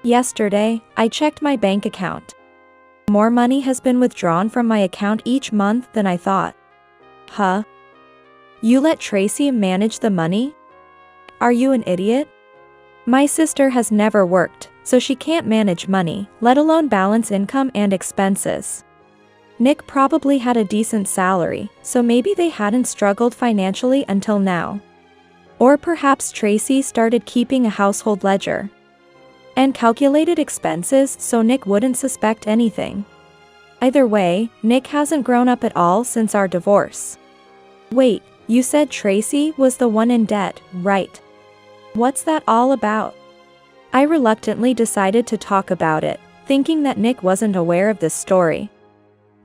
Yesterday, I checked my bank account. More money has been withdrawn from my account each month than I thought. Huh? You let Tracy manage the money? Are you an idiot? My sister has never worked, so she can't manage money, let alone balance income and expenses. Nick probably had a decent salary, so maybe they hadn't struggled financially until now. Or perhaps Tracy started keeping a household ledger and calculated expenses so Nick wouldn't suspect anything. Either way, Nick hasn't grown up at all since our divorce. Wait, you said Tracy was the one in debt, right? What's that all about? I reluctantly decided to talk about it, thinking that Nick wasn't aware of this story.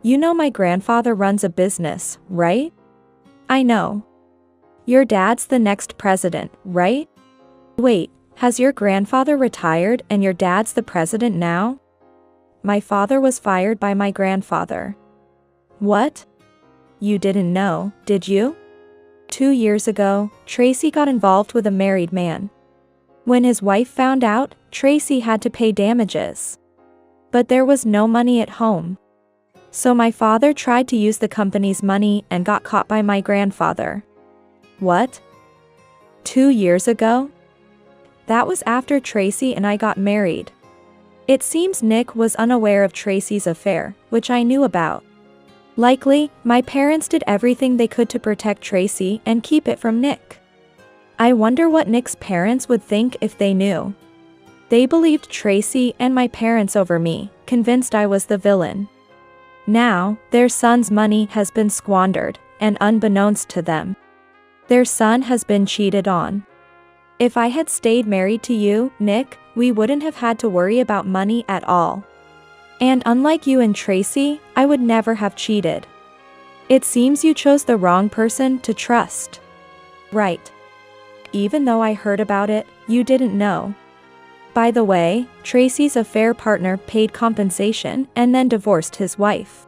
You know my grandfather runs a business, right? I know. Your dad's the next president, right? Wait, has your grandfather retired and your dad's the president now? My father was fired by my grandfather. What? You didn't know, did you? 2 years ago, Tracy got involved with a married man. When his wife found out, Tracy had to pay damages. But there was no money at home. So my father tried to use the company's money and got caught by my grandfather. What? 2 years ago? That was after Tracy and I got married. It seems Nick was unaware of Tracy's affair, which I knew about. Likely, my parents did everything they could to protect Tracy and keep it from Nick. I wonder what Nick's parents would think if they knew. They believed Tracy and my parents over me, convinced I was the villain. Now, their son's money has been squandered, and unbeknownst to them, their son has been cheated on. If I had stayed married to you, Nick, we wouldn't have had to worry about money at all. And unlike you and Tracy, I would never have cheated. It seems you chose the wrong person to trust. Right. Even though I heard about it, you didn't know. By the way, Tracy's affair partner paid compensation and then divorced his wife.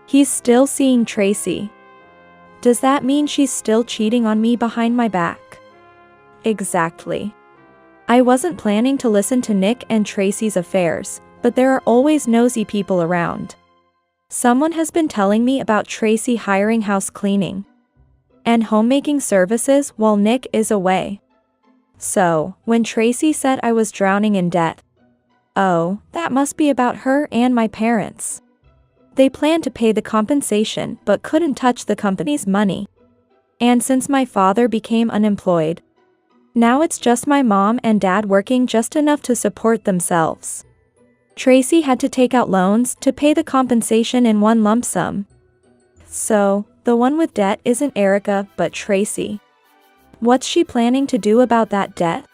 He's still seeing Tracy. Does that mean she's still cheating on me behind my back? Exactly. I wasn't planning to listen to Nick and Tracy's affairs, but there are always nosy people around. Someone has been telling me about Tracy hiring house cleaning and homemaking services while Nick is away. So, when Tracy said I was drowning in debt, oh, that must be about her and my parents. They planned to pay the compensation but couldn't touch the company's money. And since my father became unemployed, now it's just my mom and dad working just enough to support themselves. Tracy had to take out loans to pay the compensation in one lump sum. So, the one with debt isn't Erica but Tracy. What's she planning to do about that debt?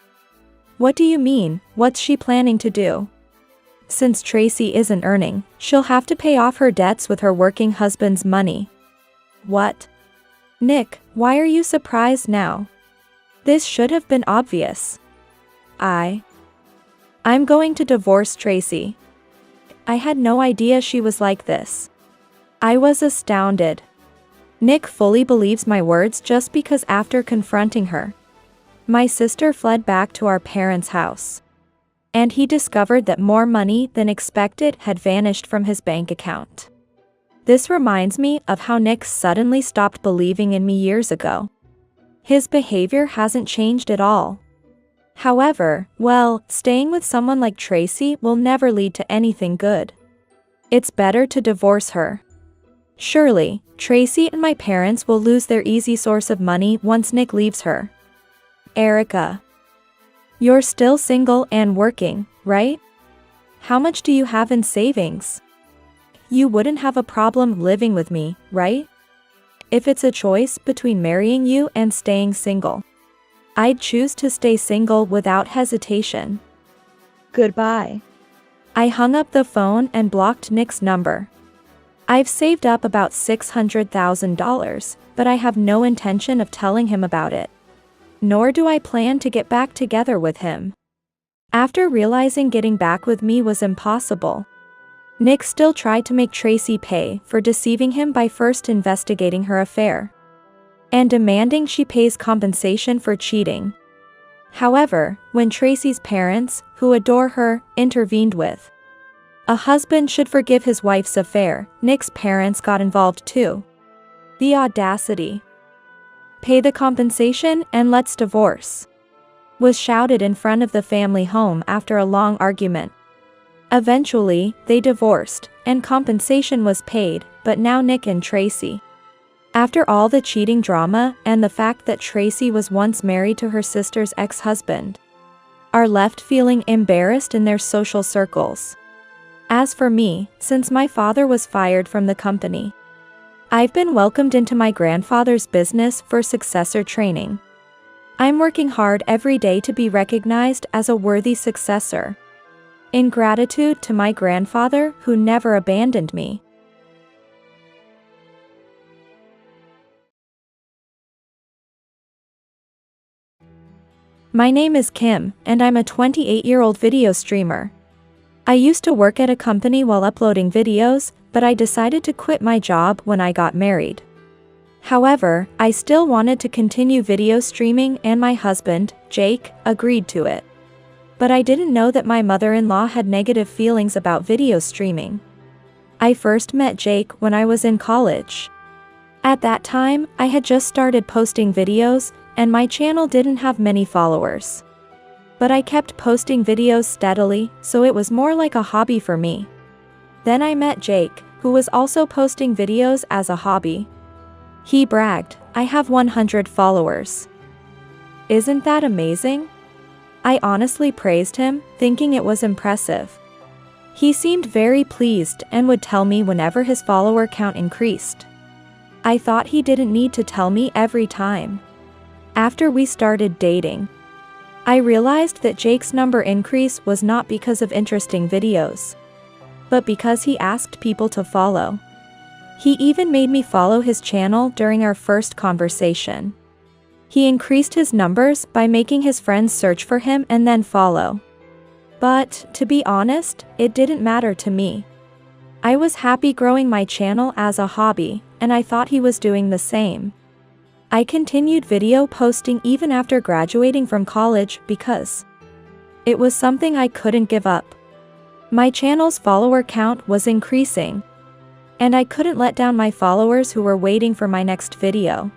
What do you mean, what's she planning to do? Since Tracy isn't earning, she'll have to pay off her debts with her working husband's money. What? Nick, why are you surprised now? This should have been obvious. I'm going to divorce Tracy. I had no idea she was like this. I was astounded. Nick fully believes my words just because after confronting her, my sister fled back to our parents' house. And he discovered that more money than expected had vanished from his bank account. This reminds me of how Nick suddenly stopped believing in me years ago. His behavior hasn't changed at all. However, well, staying with someone like Tracy will never lead to anything good. It's better to divorce her. Surely, Tracy and my parents will lose their easy source of money once Nick leaves her. Erica. You're still single and working, right? How much do you have in savings? You wouldn't have a problem living with me, right? If it's a choice between marrying you and staying single, I'd choose to stay single without hesitation. Goodbye. I hung up the phone and blocked Nick's number. I've saved up about $600,000, but I have no intention of telling him about it. Nor do I plan to get back together with him. After realizing getting back with me was impossible, Nick still tried to make Tracy pay for deceiving him by first investigating her affair and demanding she pays compensation for cheating. However, when Tracy's parents, who adore her, intervened with a husband should forgive his wife's affair, Nick's parents got involved too. The audacity. Pay the compensation and let's divorce, was shouted in front of the family home after a long argument. Eventually, they divorced, and compensation was paid, but now Nick and Tracy, after all the cheating drama and the fact that Tracy was once married to her sister's ex-husband, are left feeling embarrassed in their social circles. As for me, since my father was fired from the company, I've been welcomed into my grandfather's business for successor training. I'm working hard every day to be recognized as a worthy successor, in gratitude to my grandfather who never abandoned me. My name is Kim, and I'm a 28-year-old video streamer. I used to work at a company while uploading videos, but I decided to quit my job when I got married. However, I still wanted to continue video streaming and my husband, Jake, agreed to it. But I didn't know that my mother-in-law had negative feelings about video streaming. I first met Jake when I was in college. At that time, I had just started posting videos, and my channel didn't have many followers. But I kept posting videos steadily, so it was more like a hobby for me. Then I met Jake, who was also posting videos as a hobby. He bragged, "I have 100 followers." Isn't that amazing? I honestly praised him, thinking it was impressive. He seemed very pleased and would tell me whenever his follower count increased. I thought he didn't need to tell me every time. After we started dating, I realized that Jake's number increase was not because of interesting videos, but because he asked people to follow. He even made me follow his channel during our first conversation. He increased his numbers by making his friends search for him and then follow. But, to be honest, it didn't matter to me. I was happy growing my channel as a hobby, and I thought he was doing the same. I continued video posting even after graduating from college because it was something I couldn't give up. My channel's follower count was increasing, and I couldn't let down my followers who were waiting for my next video.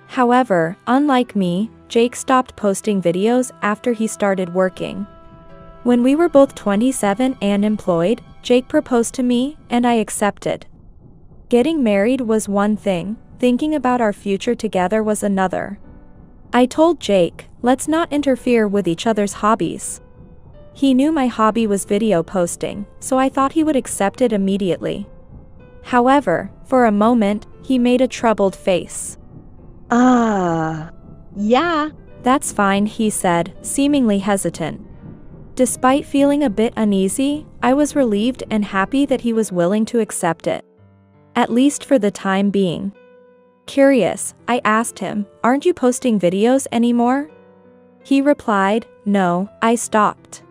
However, unlike me, Jake stopped posting videos after he started working. When we were both 27 and employed, Jake proposed to me, and I accepted. Getting married was one thing, thinking about our future together was another. I told Jake, let's not interfere with each other's hobbies. He knew my hobby was video posting, so I thought he would accept it immediately. However, for a moment, he made a troubled face. Yeah. That's fine, he said, seemingly hesitant. Despite feeling a bit uneasy, I was relieved and happy that he was willing to accept it. At least for the time being. Curious, I asked him, "Aren't you posting videos anymore?" He replied, "No, I stopped.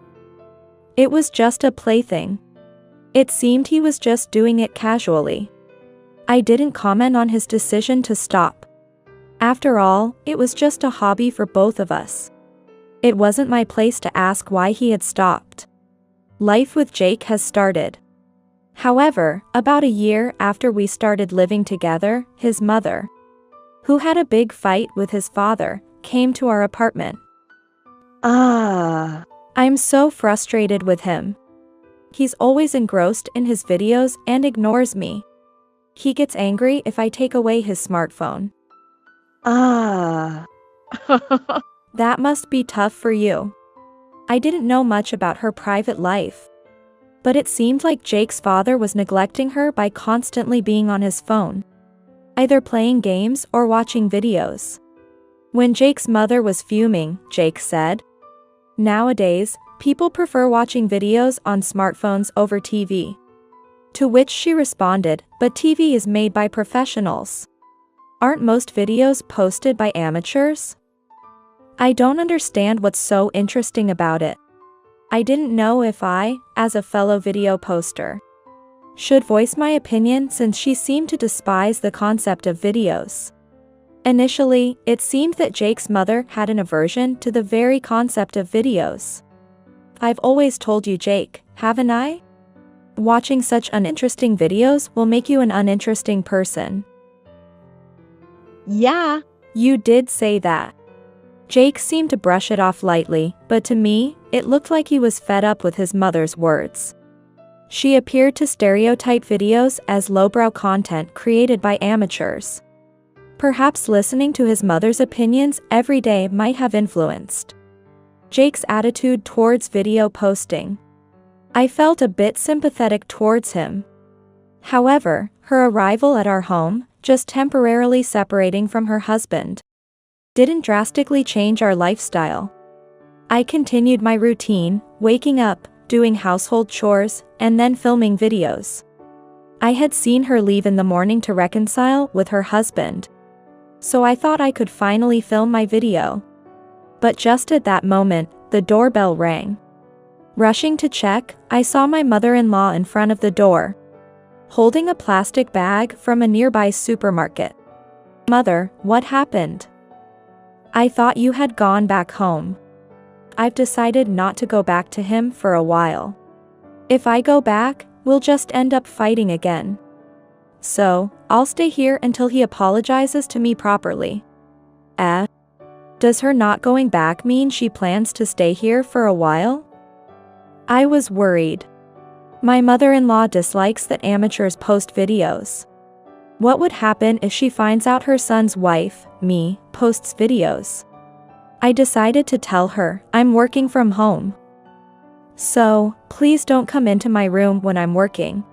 It was just a plaything." It seemed he was just doing it casually. I didn't comment on his decision to stop. After all, it was just a hobby for both of us. It wasn't my place to ask why he had stopped. Life with Jake has started. However, about a year after we started living together, his mother, who had a big fight with his father, came to our apartment. I'm so frustrated with him. He's always engrossed in his videos and ignores me. He gets angry if I take away his smartphone. That must be tough for you. I didn't know much about her private life, but it seemed like Jake's father was neglecting her by constantly being on his phone, either playing games or watching videos. When Jake's mother was fuming, Jake said, "Nowadays, people prefer watching videos on smartphones over TV." To which she responded, "But TV is made by professionals. Aren't most videos posted by amateurs?" I don't understand what's so interesting about it. I didn't know if I, as a fellow video poster, should voice my opinion since she seemed to despise the concept of videos. Initially, it seemed that Jake's mother had an aversion to the very concept of videos. I've always told you, Jake, haven't I? Watching such uninteresting videos will make you an uninteresting person. Yeah. You did say that. Jake seemed to brush it off lightly, but to me, it looked like he was fed up with his mother's words. She appeared to stereotype videos as lowbrow content created by amateurs. Perhaps listening to his mother's opinions every day might have influenced Jake's attitude towards video posting. I felt a bit sympathetic towards him. However, her arrival at our home, just temporarily separating from her husband, didn't drastically change our lifestyle. I continued my routine, waking up, doing household chores, and then filming videos. I had seen her leave in the morning to reconcile with her husband, so I thought I could finally film my video. But just at that moment, the doorbell rang. Rushing to check, I saw my mother-in-law in front of the door, holding a plastic bag from a nearby supermarket. "Mother, what happened? I thought you had gone back home." "I've decided not to go back to him for a while. If I go back, we'll just end up fighting again. So, I'll stay here until he apologizes to me properly." Does her not going back mean she plans to stay here for a while? I was worried. My mother-in-law dislikes that amateurs post videos. What would happen if she finds out her son's wife, me, posts videos? I decided to tell her I'm working from home. So, please don't come into my room when I'm working.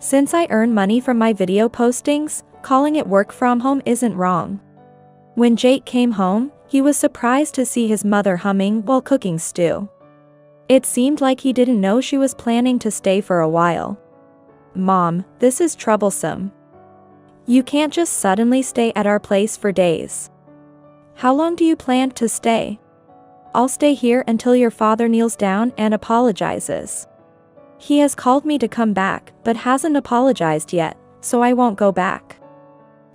Since I earn money from my video postings, calling it work from home isn't wrong. When Jake came home, he was surprised to see his mother humming while cooking stew. It seemed like he didn't know she was planning to stay for a while. Mom, this is troublesome. You can't just suddenly stay at our place for days. How long do you plan to stay? I'll stay here until your father kneels down and apologizes. He has called me to come back, but hasn't apologized yet, so I won't go back.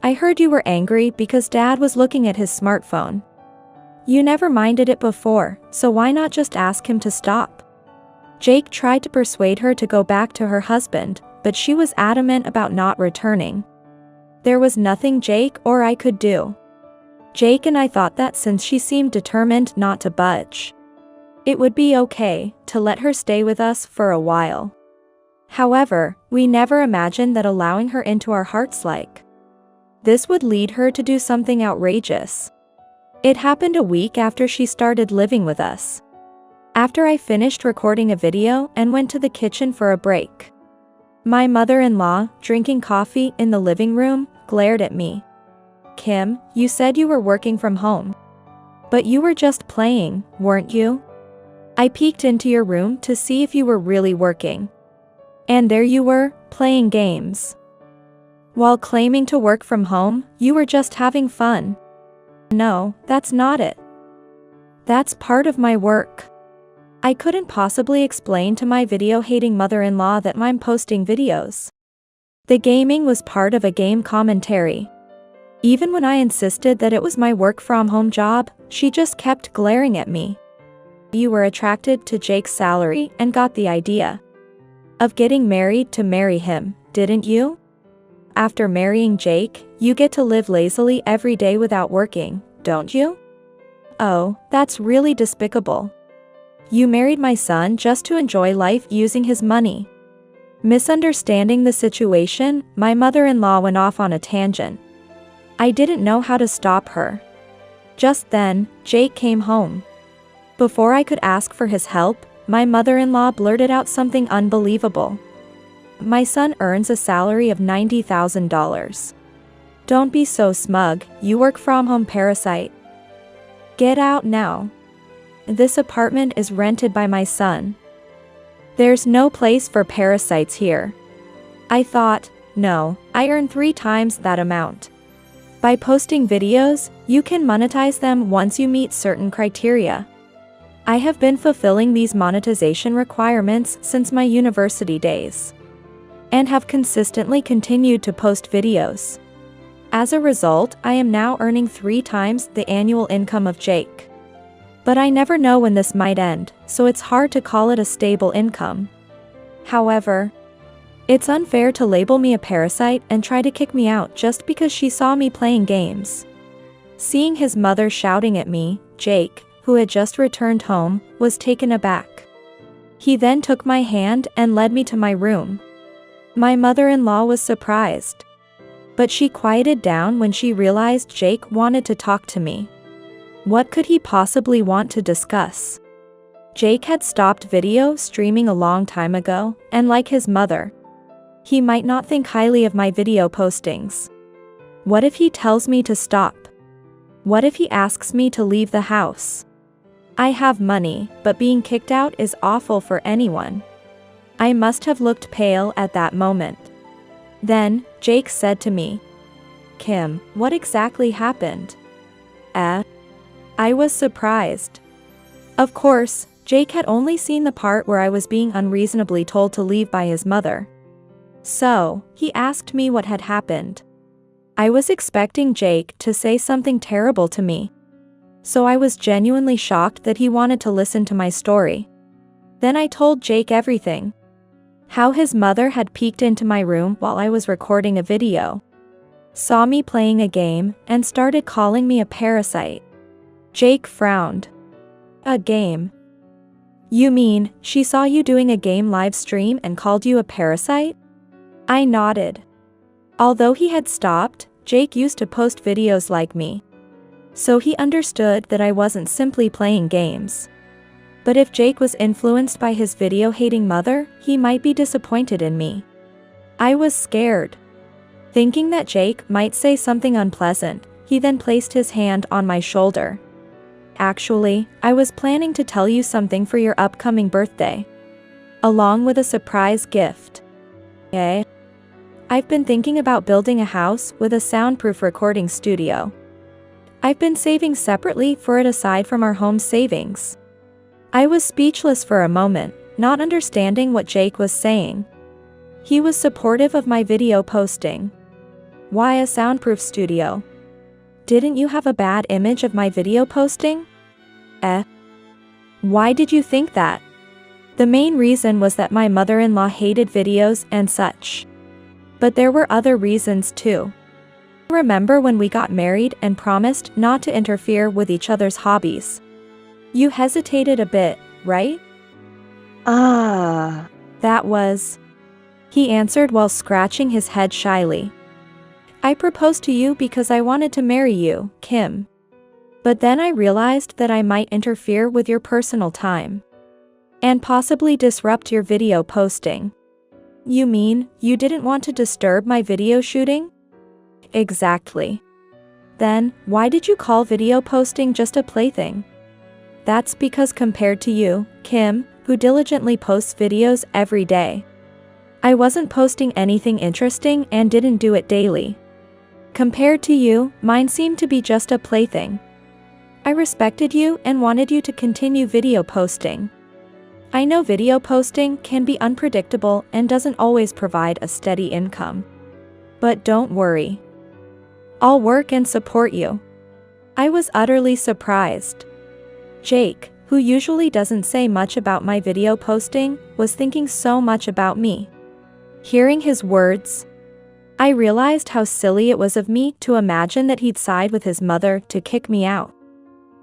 I heard you were angry because Dad was looking at his smartphone. You never minded it before, so why not just ask him to stop? Jake tried to persuade her to go back to her husband, but she was adamant about not returning. There was nothing Jake or I could do. Jake and I thought that since she seemed determined not to budge, it would be okay to let her stay with us for a while. However, we never imagined that allowing her into our hearts like this would lead her to do something outrageous. It happened a week after she started living with us. After I finished recording a video and went to the kitchen for a break, my mother-in-law, drinking coffee in the living room, glared at me. Kim, you said you were working from home. But you were just playing, weren't you? I peeked into your room to see if you were really working. And there you were, playing games. While claiming to work from home, you were just having fun. No, that's not it. That's part of my work. I couldn't possibly explain to my video-hating mother-in-law that I'm posting videos. The gaming was part of a game commentary. Even when I insisted that it was my work-from-home job, she just kept glaring at me. You were attracted to Jake's salary and got the idea of getting married to marry him, didn't you? After marrying Jake, you get to live lazily every day without working, don't you? Oh, that's really despicable. You married my son just to enjoy life using his money. Misunderstanding the situation, my mother-in-law went off on a tangent. I didn't know how to stop her. Just then, Jake came home. Before I could ask for his help, my mother-in-law blurted out something unbelievable. My son earns a salary of $90,000. Don't be so smug, you work from home parasite. Get out now. This apartment is rented by my son. There's no place for parasites here. I thought, no, I earn 3 times that amount. By posting videos, you can monetize them once you meet certain criteria. I have been fulfilling these monetization requirements since my university days, and have consistently continued to post videos. As a result, I am now earning 3 times the annual income of Jake. But I never know when this might end, so it's hard to call it a stable income. However, it's unfair to label me a parasite and try to kick me out just because she saw me playing games. Seeing his mother shouting at me, Jake, who had just returned home, was taken aback. He then took my hand and led me to my room. My mother-in-law was surprised, but she quieted down when she realized Jake wanted to talk to me. What could he possibly want to discuss? Jake had stopped video streaming a long time ago, and like his mother, he might not think highly of my video postings. What if he tells me to stop? What if he asks me to leave the house? I have money, but being kicked out is awful for anyone. I must have looked pale at that moment. Then, Jake said to me, Kim, what exactly happened? I was surprised. Of course, Jake had only seen the part where I was being unreasonably told to leave by his mother. So, he asked me what had happened. I was expecting Jake to say something terrible to me. So I was genuinely shocked that he wanted to listen to my story. Then I told Jake everything. How his mother had peeked into my room while I was recording a video, saw me playing a game, and started calling me a parasite. Jake frowned. A game? You mean, she saw you doing a game live stream and called you a parasite? I nodded. Although he had stopped, Jake used to post videos like me. So he understood that I wasn't simply playing games. But if Jake was influenced by his video-hating mother, he might be disappointed in me. I was scared. Thinking that Jake might say something unpleasant, he then placed his hand on my shoulder. Actually, I was planning to tell you something for your upcoming birthday. Along with a surprise gift. Eh? I've been thinking about building a house with a soundproof recording studio. I've been saving separately for it aside from our home savings. I was speechless for a moment, not understanding what Jake was saying. He was supportive of my video posting. Why a soundproof studio? Didn't you have a bad image of my video posting? Why did you think that? The main reason was that my mother-in-law hated videos and such. But there were other reasons too. Remember when we got married and promised not to interfere with each other's hobbies? You hesitated a bit, right? That was... He answered while scratching his head shyly. I proposed to you because I wanted to marry you, Kim. But then I realized that I might interfere with your personal time. And possibly disrupt your video posting. You mean, you didn't want to disturb my video shooting? Exactly. Then, why did you call video posting just a plaything? That's because compared to you, Kim, who diligently posts videos every day, I wasn't posting anything interesting and didn't do it daily. Compared to you, mine seemed to be just a plaything. I respected you and wanted you to continue video posting. I know video posting can be unpredictable and doesn't always provide a steady income. But don't worry. I'll work and support you. I was utterly surprised. Jake, who usually doesn't say much about my video posting, was thinking so much about me. Hearing his words, I realized how silly it was of me to imagine that he'd side with his mother to kick me out.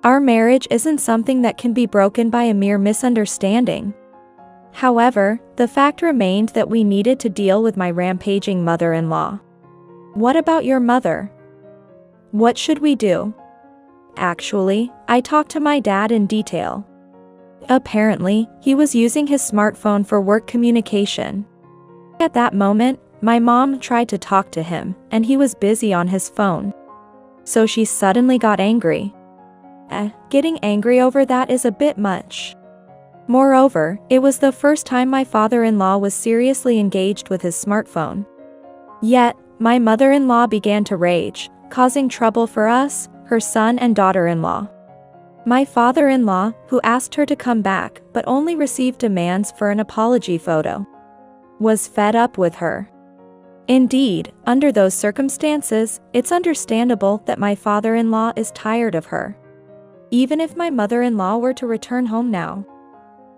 Our marriage isn't something that can be broken by a mere misunderstanding. However, the fact remained that we needed to deal with my rampaging mother-in-law. What about your mother? What should we do? Actually, I talked to my dad in detail. Apparently, he was using his smartphone for work communication. At that moment, my mom tried to talk to him, and he was busy on his phone. So she suddenly got angry. Getting angry over that is a bit much. Moreover, it was the first time my father-in-law was seriously engaged with his smartphone. Yet, my mother-in-law began to rage, causing trouble for us, her son and daughter-in-law. My father-in-law, who asked her to come back but only received demands for an apology photo, was fed up with her. Indeed, under those circumstances, it's understandable that my father-in-law is tired of her. Even if my mother-in-law were to return home now,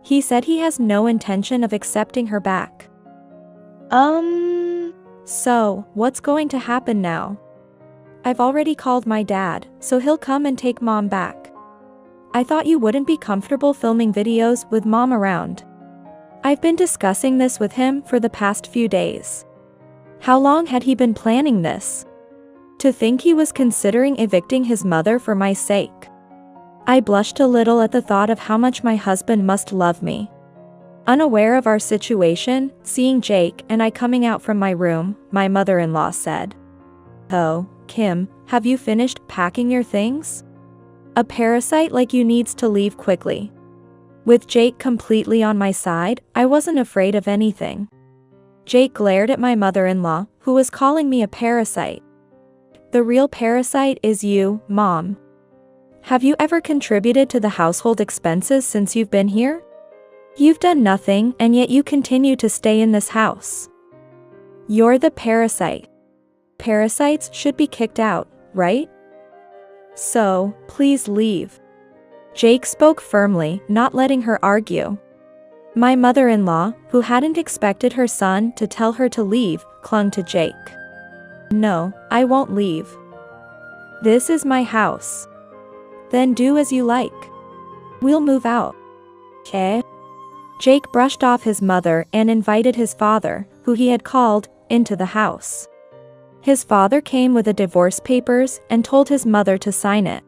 he said he has no intention of accepting her back. So, what's going to happen now? I've already called my dad, so he'll come and take mom back. I thought you wouldn't be comfortable filming videos with mom around. I've been discussing this with him for the past few days. How long had he been planning this? To think he was considering evicting his mother for my sake. I blushed a little at the thought of how much my husband must love me. Unaware of our situation, seeing Jake and I coming out from my room, my mother-in-law said, "Oh, Kim, have you finished packing your things? A parasite like you needs to leave quickly." With Jake completely on my side, I wasn't afraid of anything. Jake glared at my mother-in-law, who was calling me a parasite. The real parasite is you, Mom. Have you ever contributed to the household expenses since you've been here? You've done nothing, and yet you continue to stay in this house. You're the parasite. Parasites should be kicked out, right? So, please leave. Jake spoke firmly, not letting her argue. My mother-in-law, who hadn't expected her son to tell her to leave, clung to Jake. No, I won't leave. This is my house. Then do as you like. We'll move out. Okay? Jake brushed off his mother and invited his father, who he had called, into the house. His father came with the divorce papers and told his mother to sign it.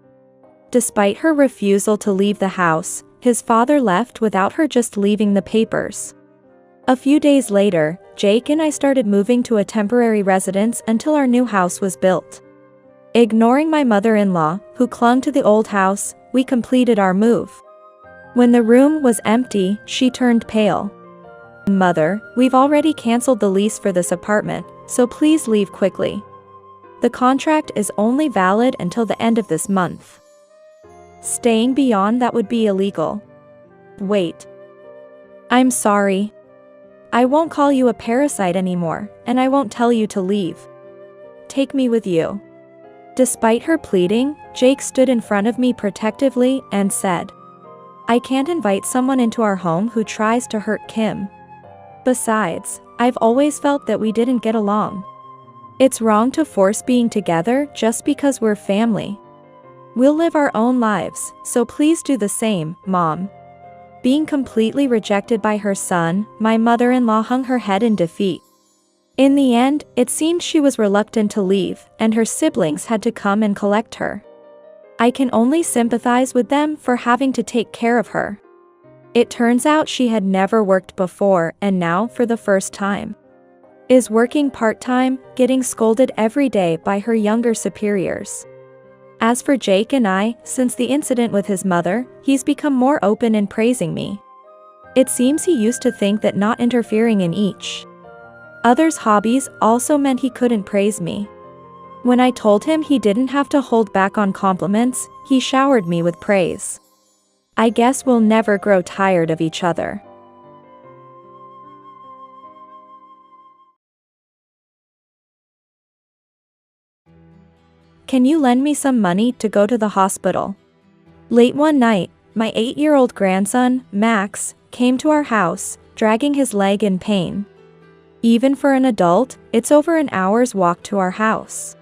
Despite her refusal to leave the house, his father left without her just leaving the papers. A few days later, Jake and I started moving to a temporary residence until our new house was built. Ignoring my mother-in-law, who clung to the old house, we completed our move. When the room was empty, she turned pale. "Mother, we've already canceled the lease for this apartment, so please leave quickly. The contract is only valid until the end of this month. Staying beyond that would be illegal." "Wait. I'm sorry. I won't call you a parasite anymore, and I won't tell you to leave. Take me with you." Despite her pleading, Jake stood in front of me protectively and said, "I can't invite someone into our home who tries to hurt Kim. Besides, I've always felt that we didn't get along. It's wrong to force being together just because we're family. We'll live our own lives, so please do the same, Mom." Being completely rejected by her son, my mother-in-law hung her head in defeat. In the end, it seemed she was reluctant to leave, and her siblings had to come and collect her. I can only sympathize with them for having to take care of her. It turns out she had never worked before and now, for the first time, is working part-time, getting scolded every day by her younger superiors. As for Jake and I, since the incident with his mother, he's become more open in praising me. It seems he used to think that not interfering in each other's hobbies also meant he couldn't praise me. When I told him he didn't have to hold back on compliments, he showered me with praise. I guess we'll never grow tired of each other. Can you lend me some money to go to the hospital? Late one night, my 8-year-old grandson, Max, came to our house, dragging his leg in pain. Even for an adult, it's over an hour's walk to our house.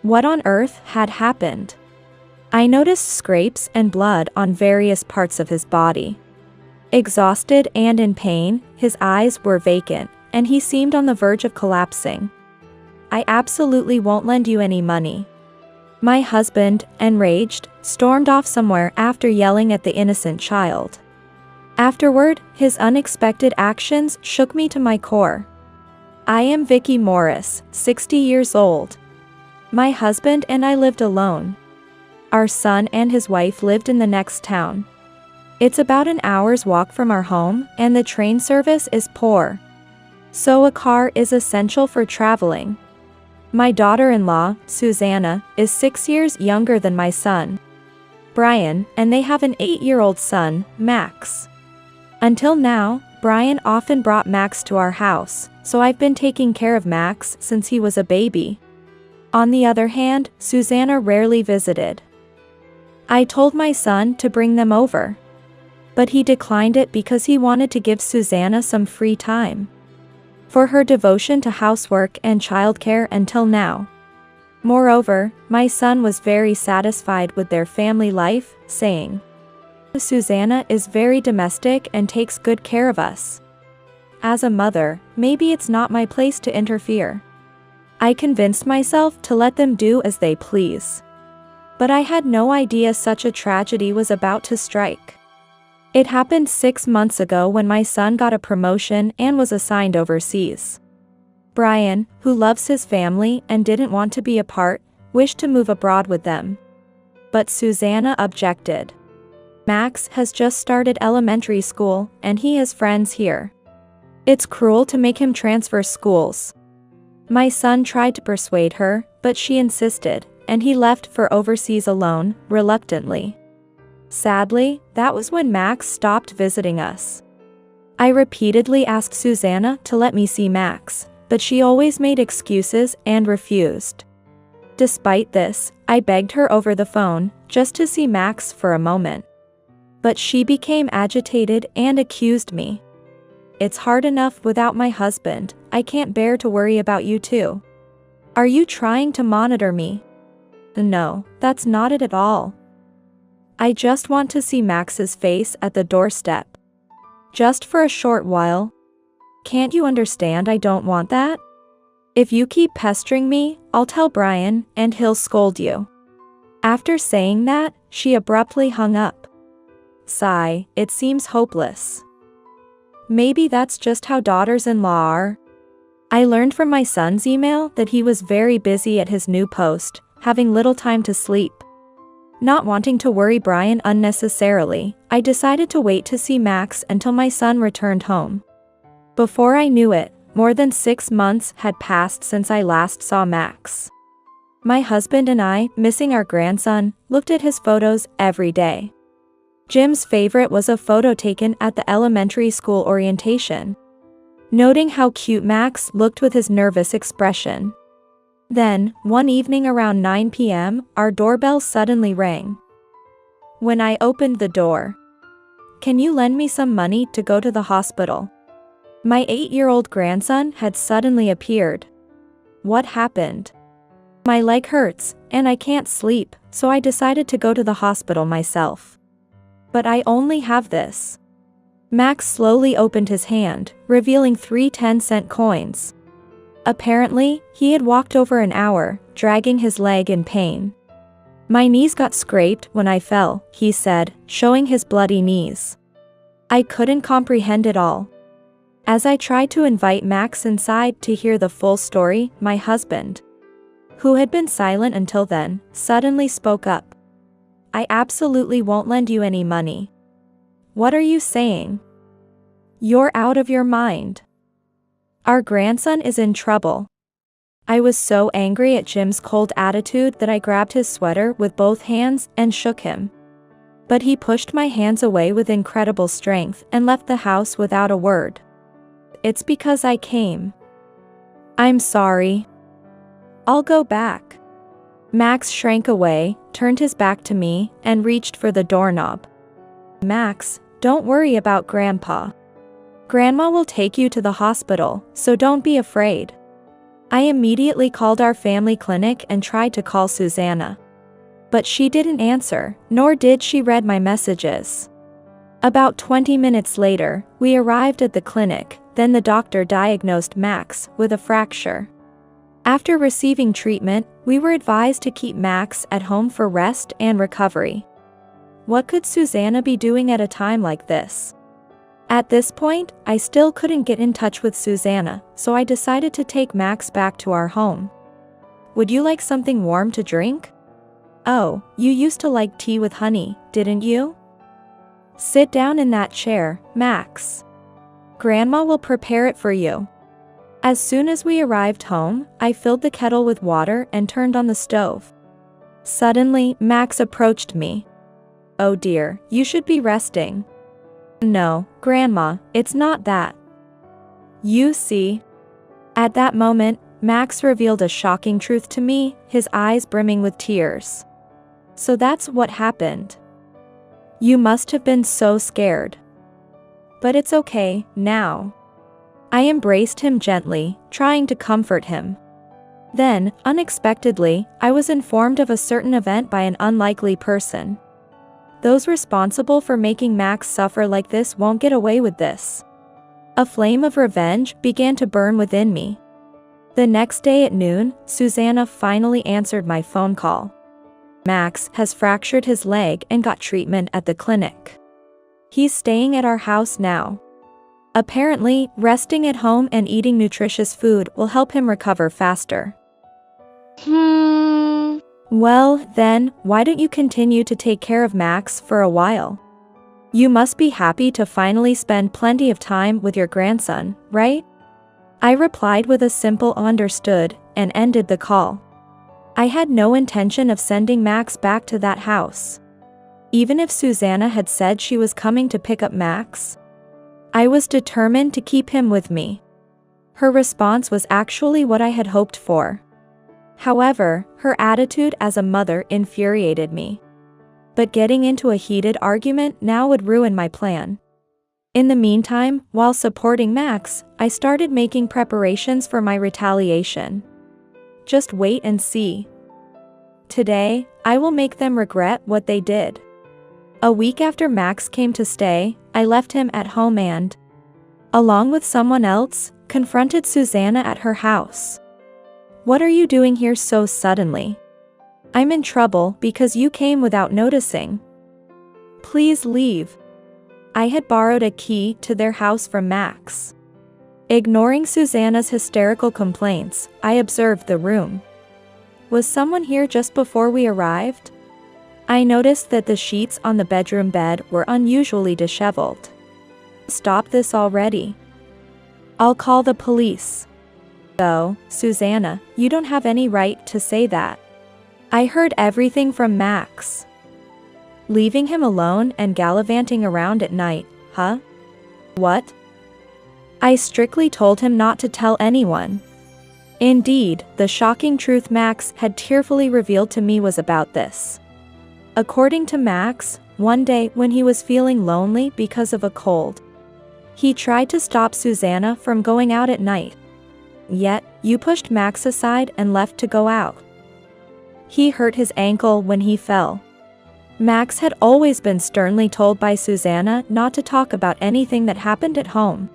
What on earth had happened? I noticed scrapes and blood on various parts of his body. Exhausted and in pain, his eyes were vacant, and he seemed on the verge of collapsing. "I absolutely won't lend you any money." My husband, enraged, stormed off somewhere after yelling at the innocent child. Afterward, his unexpected actions shook me to my core. I am Vicky Morris, 60 years old. My husband and I lived alone. Our son and his wife lived in the next town. It's about an hour's walk from our home, and the train service is poor. So a car is essential for traveling. My daughter-in-law, Susanna, is 6 years younger than my son, Brian, and they have an 8-year-old son, Max. Until now, Brian often brought Max to our house, so I've been taking care of Max since he was a baby. On the other hand, Susanna rarely visited. I told my son to bring them over, but he declined it because he wanted to give Susanna some free time for her devotion to housework and childcare until now. Moreover, my son was very satisfied with their family life, saying, "Susanna is very domestic and takes good care of us." As a mother, maybe it's not my place to interfere. I convinced myself to let them do as they please. But I had no idea such a tragedy was about to strike. It happened 6 months ago when my son got a promotion and was assigned overseas. Brian, who loves his family and didn't want to be apart, wished to move abroad with them. But Susanna objected. Max has just started elementary school, and he has friends here. It's cruel to make him transfer schools. My son tried to persuade her, but she insisted, and he left for overseas alone, reluctantly. Sadly, that was when Max stopped visiting us. I repeatedly asked Susanna to let me see Max, but she always made excuses and refused. Despite this, I begged her over the phone, just to see Max for a moment. But she became agitated and accused me. "It's hard enough without my husband, I can't bear to worry about you too. Are you trying to monitor me?" "No, that's not it at all. I just want to see Max's face at the doorstep." Just for a short while. Can't you understand I don't want that? If you keep pestering me, I'll tell Brian, and he'll scold you. After saying that, she abruptly hung up. Sigh, it seems hopeless. Maybe that's just how daughters-in-law are. I learned from my son's email that he was very busy at his new post, having little time to sleep. Not wanting to worry Brian unnecessarily, I decided to wait to see Max until my son returned home. Before I knew it, more than 6 months had passed since I last saw Max. My husband and I, missing our grandson, looked at his photos every day. Jim's favorite was a photo taken at the elementary school orientation. Noting how cute Max looked with his nervous expression. Then, one evening around 9 p.m., our doorbell suddenly rang. When I opened the door, "Can you lend me some money to go to the hospital?" My 8-year-old grandson had suddenly appeared. What happened? My leg hurts, and I can't sleep, so I decided to go to the hospital myself. But I only have this. Max slowly opened his hand, revealing 3 10-cent coins. Apparently, he had walked over an hour, dragging his leg in pain. My knees got scraped when I fell, he said, showing his bloody knees. I couldn't comprehend it all. As I tried to invite Max inside to hear the full story, my husband, who had been silent until then, suddenly spoke up. I absolutely won't lend you any money. What are you saying? You're out of your mind. Our grandson is in trouble. I was so angry at Jim's cold attitude that I grabbed his sweater with both hands and shook him. But he pushed my hands away with incredible strength and left the house without a word. It's because I came. I'm sorry. I'll go back. Max shrank away, turned his back to me, and reached for the doorknob. Max, don't worry about Grandpa. Grandma will take you to the hospital, so don't be afraid. I immediately called our family clinic and tried to call Susanna. But she didn't answer, nor did she read my messages. About 20 minutes later, we arrived at the clinic, then the doctor diagnosed Max with a fracture. After receiving treatment, we were advised to keep Max at home for rest and recovery. What could Susanna be doing at a time like this? At this point, I still couldn't get in touch with Susanna, so I decided to take Max back to our home. Would you like something warm to drink? Oh, you used to like tea with honey, didn't you? Sit down in that chair, Max. Grandma will prepare it for you. As soon as we arrived home, I filled the kettle with water and turned on the stove. Suddenly, Max approached me. Oh dear, you should be resting. No, Grandma, it's not that. You see. At that moment, Max revealed a shocking truth to me, his eyes brimming with tears. So that's what happened. You must have been so scared. But it's okay, now. I embraced him gently, trying to comfort him. Then, unexpectedly, I was informed of a certain event by an unlikely person. Those responsible for making Max suffer like this won't get away with this. A flame of revenge began to burn within me. The next day at noon, Susanna finally answered my phone call. Max has fractured his leg and got treatment at the clinic. He's staying at our house now. Apparently, resting at home and eating nutritious food will help him recover faster. Well, then, why don't you continue to take care of Max for a while? You must be happy to finally spend plenty of time with your grandson, right? I replied with a simple understood, and ended the call. I had no intention of sending Max back to that house. Even if Susanna had said she was coming to pick up Max, I was determined to keep him with me. Her response was actually what I had hoped for. However, her attitude as a mother infuriated me. But getting into a heated argument now would ruin my plan. In the meantime, while supporting Max, I started making preparations for my retaliation. Just wait and see. Today, I will make them regret what they did. A week after Max came to stay, I left him at home and, along with someone else, confronted Susanna at her house. "What are you doing here so suddenly? I'm in trouble because you came without noticing. Please leave." I had borrowed a key to their house from Max. Ignoring Susanna's hysterical complaints, I observed the room. Was someone here just before we arrived? I noticed that the sheets on the bedroom bed were unusually disheveled. "Stop this already. I'll call the police." "Oh, Susanna, you don't have any right to say that. I heard everything from Max." "Leaving him alone and gallivanting around at night, huh? What?" I strictly told him not to tell anyone. Indeed, the shocking truth Max had tearfully revealed to me was about this. According to Max, one day when he was feeling lonely because of a cold, he tried to stop Susanna from going out at night. Yet, you pushed Max aside and left to go out. He hurt his ankle when he fell. Max had always been sternly told by Susanna not to talk about anything that happened at home,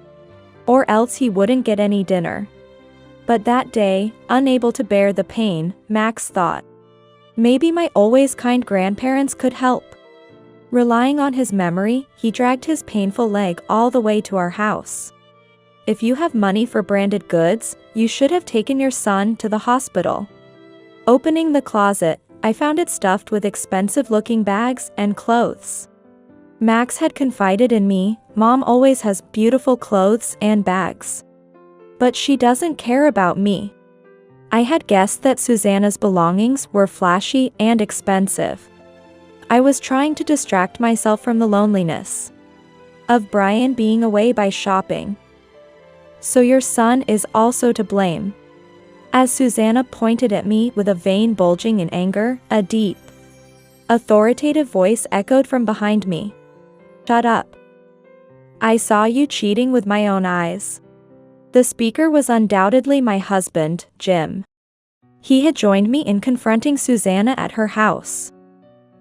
or else he wouldn't get any dinner. But that day, unable to bear the pain, Max thought, maybe my always kind grandparents could help. Relying on his memory, he dragged his painful leg all the way to our house. "If you have money for branded goods, you should have taken your son to the hospital." Opening the closet, I found it stuffed with expensive-looking bags and clothes. Max had confided in me, "Mom always has beautiful clothes and bags. But she doesn't care about me." I had guessed that Susanna's belongings were flashy and expensive. I was trying to distract myself from the loneliness of Brian being away by shopping. "So your son is also to blame." As Susanna pointed at me with a vein bulging in anger, a deep, authoritative voice echoed from behind me. "Shut up. I saw you cheating with my own eyes." The speaker was undoubtedly my husband, Jim. He had joined me in confronting Susanna at her house.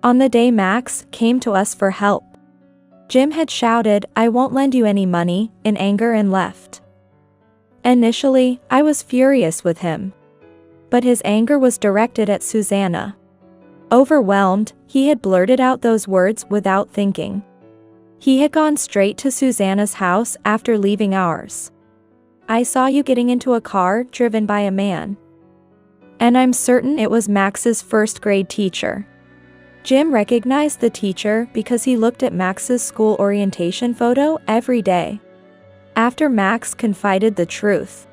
On the day Max came to us for help, Jim had shouted, "I won't lend you any money," in anger and left. Initially, I was furious with him. But his anger was directed at Susanna. Overwhelmed, he had blurted out those words without thinking. He had gone straight to Susanna's house after leaving ours. "I saw you getting into a car driven by a man. And I'm certain it was Max's first-grade teacher." Jim recognized the teacher because he looked at Max's school orientation photo every day. After Max confided the truth,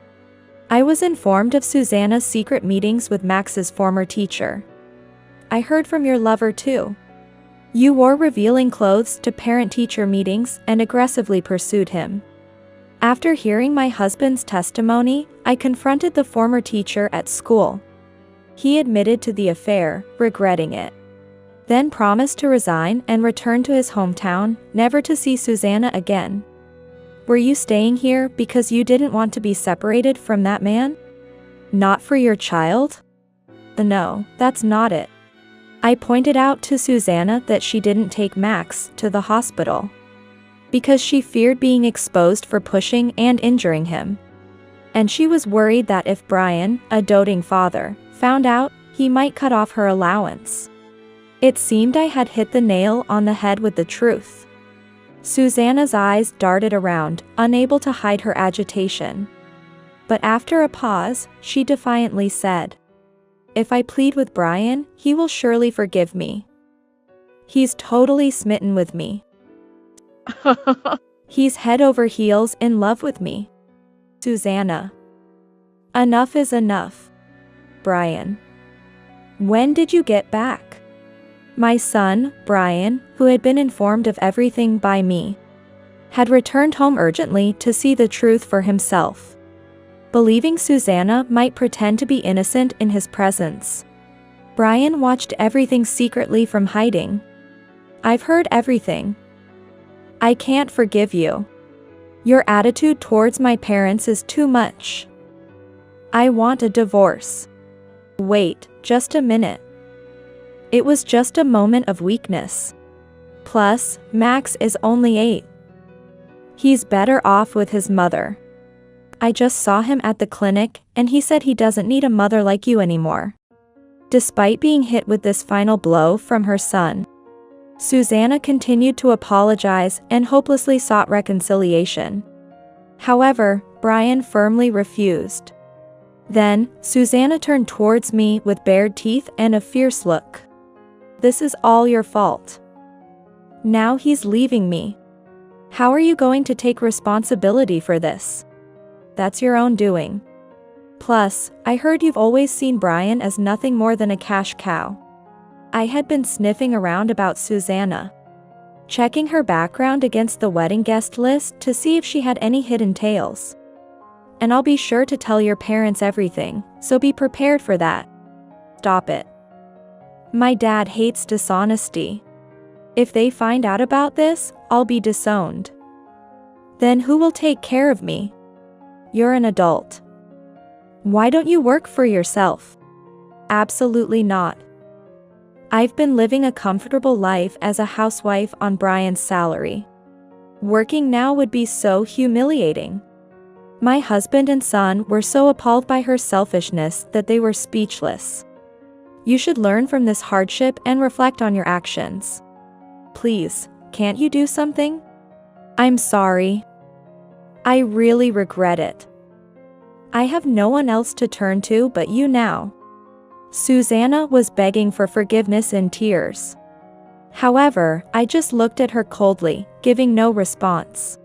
I was informed of Susanna's secret meetings with Max's former teacher. "I heard from your lover too. You wore revealing clothes to parent-teacher meetings and aggressively pursued him." After hearing my husband's testimony, I confronted the former teacher at school. He admitted to the affair, regretting it, then promised to resign and return to his hometown, never to see Susanna again. "Were you staying here because you didn't want to be separated from that man? Not for your child?" "No, that's not it." I pointed out to Susanna that she didn't take Max to the hospital because she feared being exposed for pushing and injuring him. And she was worried that if Brian, a doting father, found out, he might cut off her allowance. It seemed I had hit the nail on the head with the truth. Susanna's eyes darted around, unable to hide her agitation. But after a pause, she defiantly said, "If I plead with Brian, he will surely forgive me. He's totally smitten with me. He's head over heels in love with me." "Susanna, enough is enough." "Brian, when did you get back?" My son, Brian, who had been informed of everything by me, had returned home urgently to see the truth for himself, believing Susanna might pretend to be innocent in his presence. Brian watched everything secretly from hiding. "I've heard everything. I can't forgive you. Your attitude towards my parents is too much. I want a divorce." "Wait, just a minute." It was just a moment of weakness. Plus, Max is only 8. He's better off with his mother. I just saw him at the clinic, and he said he doesn't need a mother like you anymore. Despite being hit with this final blow from her son, Susanna continued to apologize and hopelessly sought reconciliation. However, Brian firmly refused. Then, Susanna turned towards me with bared teeth and a fierce look. "This is all your fault. Now he's leaving me. How are you going to take responsibility for this? That's your own doing. Plus, I heard you've always seen Brian as nothing more than a cash cow." I had been sniffing around about Susanna, checking her background against the wedding guest list to see if she had any hidden tales. "And I'll be sure to tell your parents everything, so be prepared for that." "Stop it. My dad hates dishonesty. If they find out about this, I'll be disowned. Then who will take care of me? You're an adult. Why don't you work for yourself?" "Absolutely not. I've been living a comfortable life as a housewife on Brian's salary. Working now would be so humiliating." My husband and son were so appalled by her selfishness that they were speechless. "You should learn from this hardship and reflect on your actions. Please, can't you do something?" "I'm sorry. I really regret it. I have no one else to turn to but you now." Susanna was begging for forgiveness in tears. However, I just looked at her coldly, giving no response.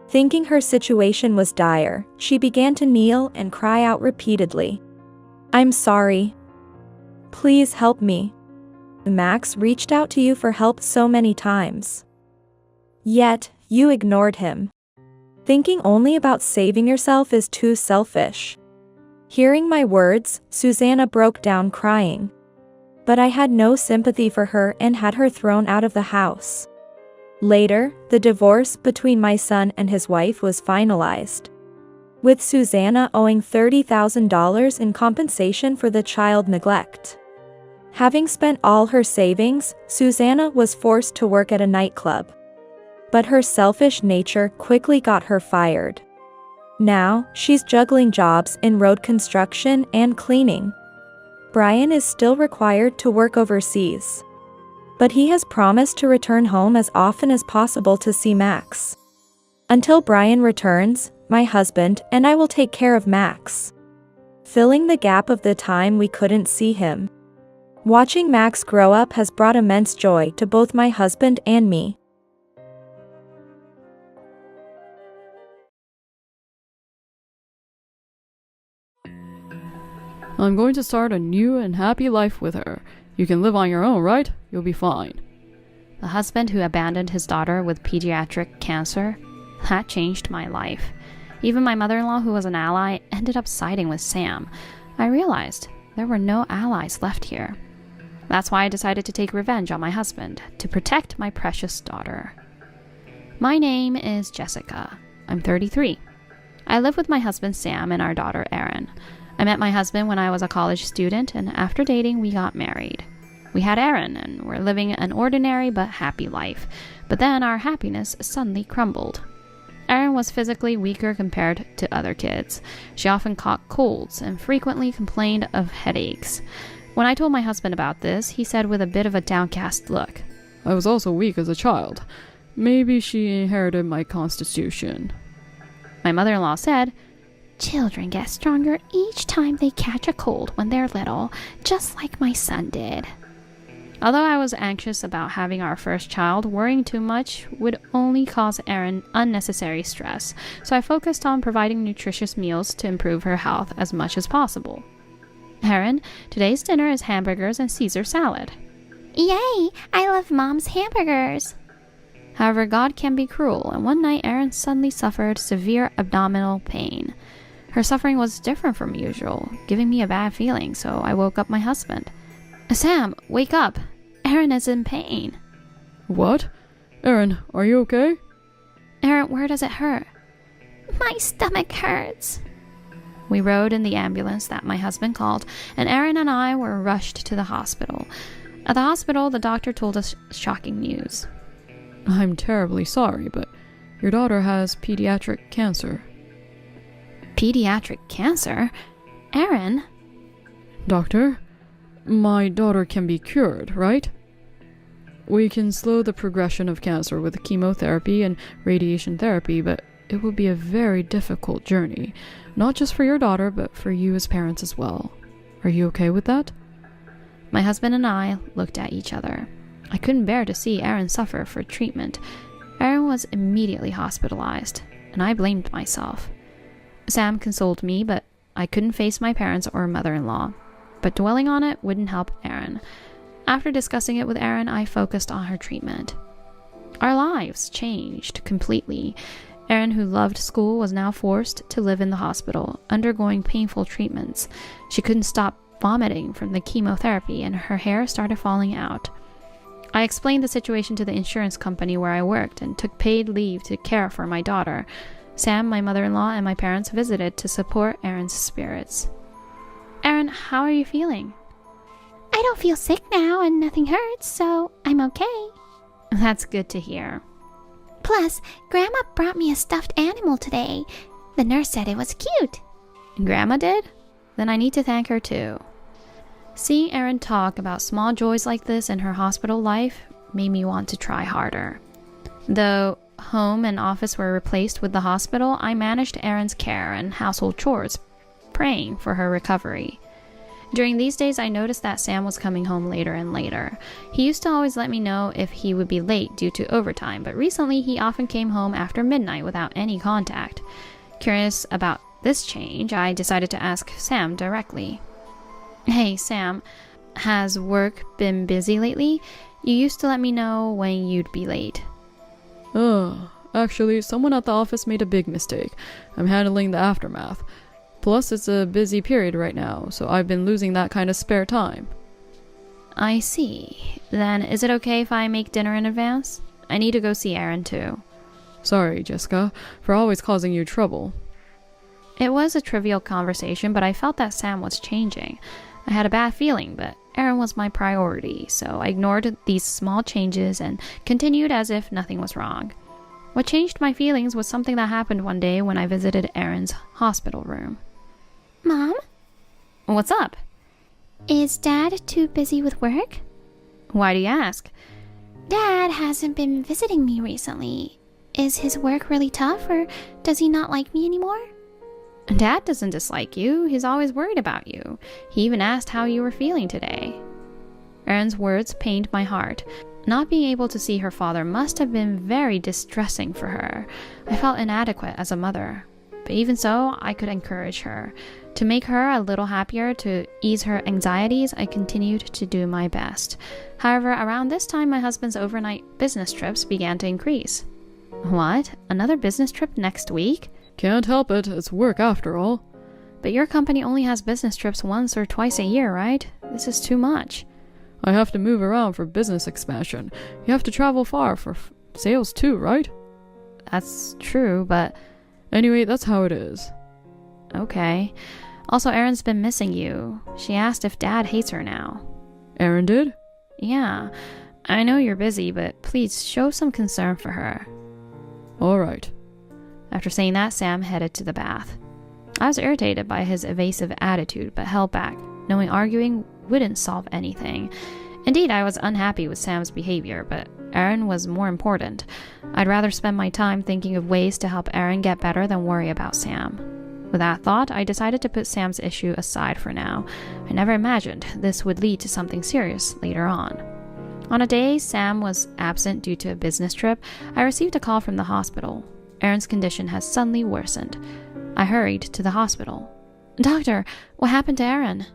Thinking her situation was dire, she began to kneel and cry out repeatedly. "I'm sorry. Please help me. Max reached out to you for help so many times. Yet, you ignored him. Thinking only about saving yourself is too selfish." Hearing my words, Susanna broke down crying. But I had no sympathy for her and had her thrown out of the house. Later, the divorce between my son and his wife was finalized, with Susanna owing $30,000 in compensation for the child neglect. Having spent all her savings, Susanna was forced to work at a nightclub. But her selfish nature quickly got her fired. Now, she's juggling jobs in road construction and cleaning. Brian is still required to work overseas, but he has promised to return home as often as possible to see Max. Until Brian returns, my husband and I will take care of Max, filling the gap of the time we couldn't see him. Watching Max grow up has brought immense joy to both my husband and me. "I'm going to start a new and happy life with her. You can live on your own, right? You'll be fine." The husband who abandoned his daughter with pediatric cancer, that changed my life. Even my mother-in-law, who was an ally, ended up siding with Sam. I realized there were no allies left here. That's why I decided to take revenge on my husband, to protect my precious daughter. My name is Jessica. I'm 33. I live with my husband Sam and our daughter Erin. I met my husband when I was a college student, and after dating, we got married. We had Erin, and we're living an ordinary but happy life. But then our happiness suddenly crumbled. Erin was physically weaker compared to other kids. She often caught colds and frequently complained of headaches. When I told my husband about this, he said with a bit of a downcast look, "I was also weak as a child. Maybe she inherited my constitution." My mother-in-law said, "Children get stronger each time they catch a cold when they're little, just like my son did." Although I was anxious about having our first child, worrying too much would only cause Erin unnecessary stress, so I focused on providing nutritious meals to improve her health as much as possible. "Erin, today's dinner is hamburgers and Caesar salad." "Yay! I love Mom's hamburgers." However, God can be cruel, and one night Erin suddenly suffered severe abdominal pain. Her suffering was different from usual, giving me a bad feeling, so I woke up my husband. "Sam, wake up! Erin is in pain." "What? Erin, are you okay?" "Erin, where does it hurt?" "My stomach hurts." We rode in the ambulance that my husband called, and Erin and I were rushed to the hospital. At the hospital, the doctor told us shocking news. I'm terribly sorry, but your daughter has pediatric cancer. Pediatric cancer? Aaron? Doctor, my daughter can be cured, right? We can slow the progression of cancer with chemotherapy and radiation therapy, but it will be a very difficult journey, not just for your daughter, but for you as parents as well. Are you okay with that? My husband and I looked at each other. I couldn't bear to see Aaron suffer for treatment. Aaron was immediately hospitalized, and I blamed myself. Sam consoled me, but I couldn't face my parents or mother-in-law. But dwelling on it wouldn't help Aaron. After discussing it with Aaron, I focused on her treatment. Our lives changed completely. Aaron, who loved school, was now forced to live in the hospital, undergoing painful treatments. She couldn't stop vomiting from the chemotherapy, and her hair started falling out. I explained the situation to the insurance company where I worked and took paid leave to care for my daughter. Sam, my mother-in-law, and my parents visited to support Aaron's spirits. Aaron, how are you feeling? I don't feel sick now and nothing hurts, so I'm okay. That's good to hear. Plus, Grandma brought me a stuffed animal today. The nurse said it was cute. Grandma did? Then I need to thank her too. Seeing Aaron talk about small joys like this in her hospital life made me want to try harder. Though home and office were replaced with the hospital, I managed Aaron's care and household chores, praying for her recovery. During these days, I noticed that Sam was coming home later and later. He used to always let me know if he would be late due to overtime, but recently he often came home after midnight without any contact. Curious about this change, I decided to ask Sam directly. Hey, Sam, has work been busy lately? You used to let me know when you'd be late. Actually, someone at the office made a big mistake. I'm handling the aftermath. Plus, it's a busy period right now, so I've been losing that kind of spare time. I see. Then is it okay if I make dinner in advance? I need to go see Aaron too. Sorry, Jessica, for always causing you trouble. It was a trivial conversation, but I felt that Sam was changing. I had a bad feeling, but Aaron was my priority, so I ignored these small changes and continued as if nothing was wrong. What changed my feelings was something that happened one day when I visited Aaron's hospital room. Mom? What's up? Is Dad too busy with work? Why do you ask? Dad hasn't been visiting me recently. Is his work really tough, or does he not like me anymore? Dad doesn't dislike you. He's always worried about you. He even asked how you were feeling today. Aaron's words pained my heart. Not being able to see her father must have been very distressing for her. I felt inadequate as a mother. But even so, I could encourage her. To make her a little happier, to ease her anxieties, I continued to do my best. However, around this time, my husband's overnight business trips began to increase. What? Another business trip next week? Can't help it, it's work after all. But your company only has business trips once or twice a year, right? This is too much. I have to move around for business expansion. You have to travel far for sales too, right? That's true, but... Anyway, that's how it is. Okay. Also, Erin's been missing you. She asked if Dad hates her now. Erin did? Yeah. I know you're busy, but please show some concern for her. All right. After saying that, Sam headed to the bath. I was irritated by his evasive attitude, but held back, knowing arguing wouldn't solve anything. Indeed, I was unhappy with Sam's behavior, but Erin was more important. I'd rather spend my time thinking of ways to help Erin get better than worry about Sam. With that thought, I decided to put Sam's issue aside for now. I never imagined this would lead to something serious later on. On a day Sam was absent due to a business trip, I received a call from the hospital. Erin's condition has suddenly worsened. I hurried to the hospital. Doctor, what happened to Erin?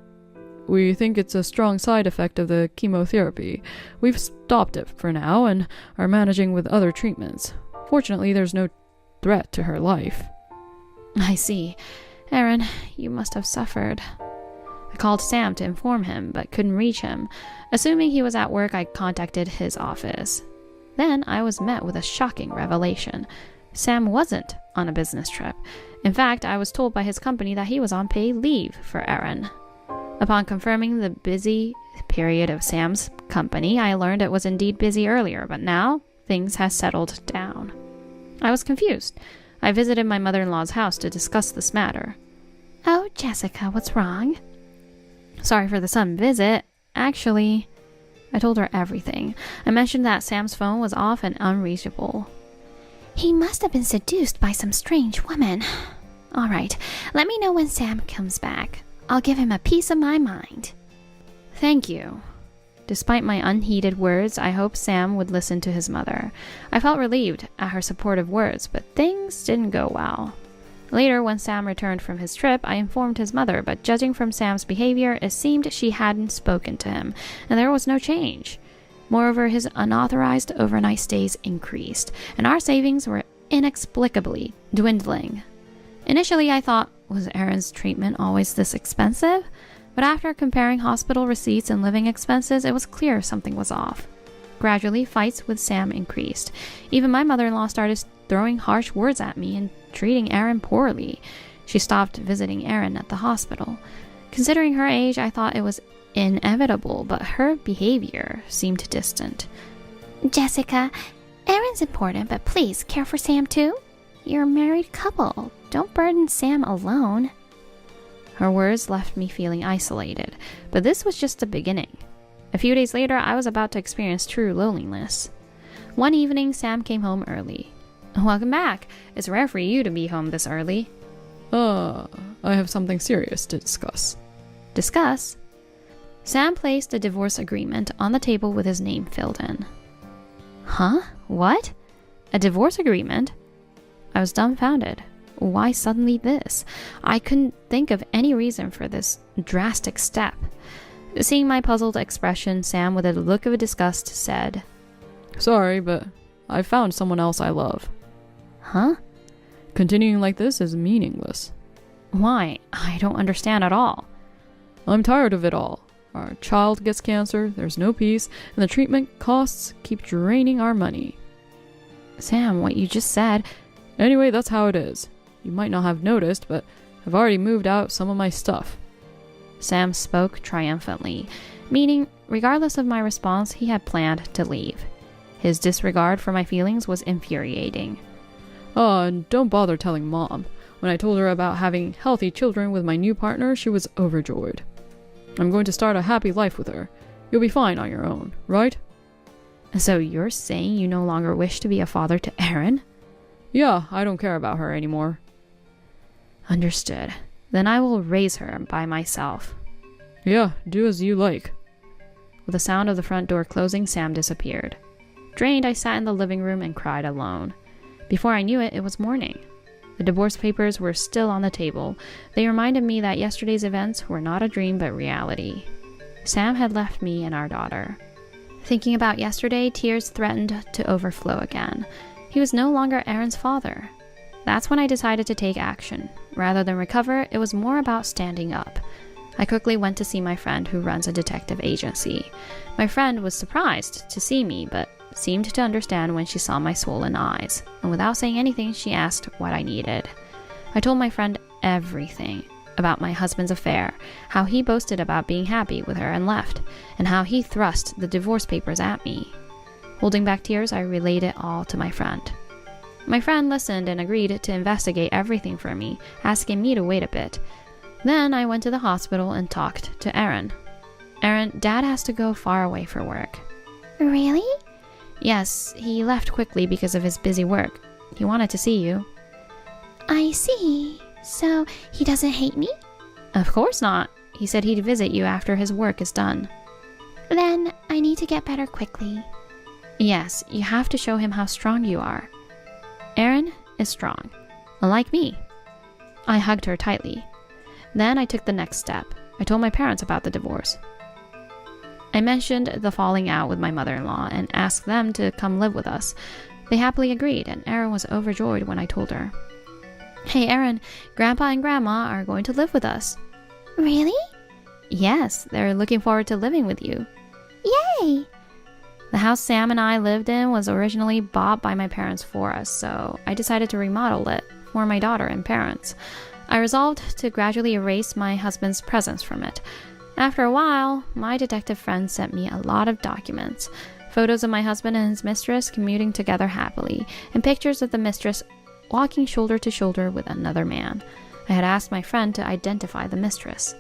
We think it's a strong side effect of the chemotherapy. We've stopped it for now and are managing with other treatments. Fortunately, there's no threat to her life. I see. Erin, you must have suffered. I called Sam to inform him, but couldn't reach him. Assuming he was at work, I contacted his office. Then I was met with a shocking revelation. Sam wasn't on a business trip. In fact, I was told by his company that he was on paid leave for Erin. Upon confirming the busy period of Sam's company, I learned it was indeed busy earlier, but now things had settled down. I was confused. I visited my mother-in-law's house to discuss this matter. Oh, Jessica, what's wrong? Sorry for the sudden visit. Actually, I told her everything. I mentioned that Sam's phone was off and unreachable. He must have been seduced by some strange woman. All right, let me know when Sam comes back. I'll give him a piece of my mind. Thank you. Despite my unheeded words, I hoped Sam would listen to his mother. I felt relieved at her supportive words, but things didn't go well. Later, when Sam returned from his trip, I informed his mother, but judging from Sam's behavior, it seemed she hadn't spoken to him, and there was no change. Moreover, his unauthorized overnight stays increased, and our savings were inexplicably dwindling. Initially, I thought, was Aaron's treatment always this expensive? But after comparing hospital receipts and living expenses, it was clear something was off. Gradually, fights with Sam increased. Even my mother-in-law started throwing harsh words at me and treating Aaron poorly. She stopped visiting Aaron at the hospital. Considering her age, I thought it was inevitable, but her behavior seemed distant. Jessica, Aaron's important, but please care for Sam too. You're a married couple. Don't burden Sam alone. Her words left me feeling isolated, but this was just the beginning. A few days later, I was about to experience true loneliness. One evening, Sam came home early. Welcome back. It's rare for you to be home this early. I have something serious to discuss. Discuss? Sam placed a divorce agreement on the table with his name filled in. Huh? What? A divorce agreement? I was dumbfounded. Why suddenly this? I couldn't think of any reason for this drastic step. Seeing my puzzled expression, Sam, with a look of disgust, said, Sorry, but I found someone else I love. Huh? Continuing like this is meaningless. Why? I don't understand at all. I'm tired of it all. Our child gets cancer, there's no peace, and the treatment costs keep draining our money. Sam, what you just said... Anyway, that's how it is. You might not have noticed, but I've already moved out some of my stuff. Sam spoke triumphantly, meaning, regardless of my response, he had planned to leave. His disregard for my feelings was infuriating. Oh, and don't bother telling Mom. When I told her about having healthy children with my new partner, she was overjoyed. I'm going to start a happy life with her. You'll be fine on your own, right? So you're saying you no longer wish to be a father to Aaron? Yeah, I don't care about her anymore. Understood. Then I will raise her by myself. Yeah, do as you like. With the sound of the front door closing, Sam disappeared. Drained, I sat in the living room and cried alone. Before I knew it, it was morning. The divorce papers were still on the table. They reminded me that yesterday's events were not a dream but reality. Sam had left me and our daughter. Thinking about yesterday, tears threatened to overflow again. He was no longer Aaron's father. That's when I decided to take action. Rather than recover, it was more about standing up. I quickly went to see my friend who runs a detective agency. My friend was surprised to see me, but seemed to understand when she saw my swollen eyes, and without saying anything, she asked what I needed. I told my friend everything about my husband's affair, how he boasted about being happy with her and left, and how he thrust the divorce papers at me. Holding back tears, I relayed it all to my friend. My friend listened and agreed to investigate everything for me, asking me to wait a bit. Then I went to the hospital and talked to Aaron. Aaron, Dad has to go far away for work. Really? Yes, he left quickly because of his busy work. He wanted to see you. I see. So he doesn't hate me? Of course not. He said he'd visit you after his work is done. Then I need to get better quickly. Yes, you have to show him how strong you are. Aaron is strong, unlike me. I hugged her tightly. Then I took the next step. I told my parents about the divorce. I mentioned the falling out with my mother-in-law and asked them to come live with us. They happily agreed, and Aaron was overjoyed when I told her. Hey Aaron, Grandpa and Grandma are going to live with us. Really? Yes, they're looking forward to living with you. Yay! The house Sam and I lived in was originally bought by my parents for us, so I decided to remodel it for my daughter and parents. I resolved to gradually erase my husband's presence from it. After a while, my detective friend sent me a lot of documents. photos of my husband and his mistress commuting together happily, and pictures of the mistress walking shoulder to shoulder with another man. I had asked my friend to identify the mistress.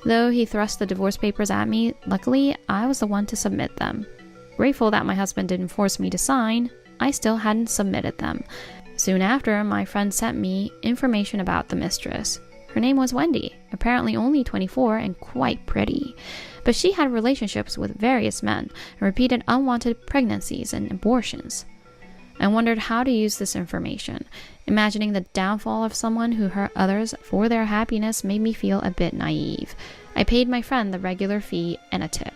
Though he thrust the divorce papers at me, luckily I was the one to submit them. Grateful that my husband didn't force me to sign, I still hadn't submitted them. Soon after, my friend sent me information about the mistress. Her name was Wendy, apparently only 24 and quite pretty. But she had relationships with various men and repeated unwanted pregnancies and abortions. I wondered how to use this information. Imagining the downfall of someone who hurt others for their happiness made me feel a bit naive. I paid my friend the regular fee and a tip.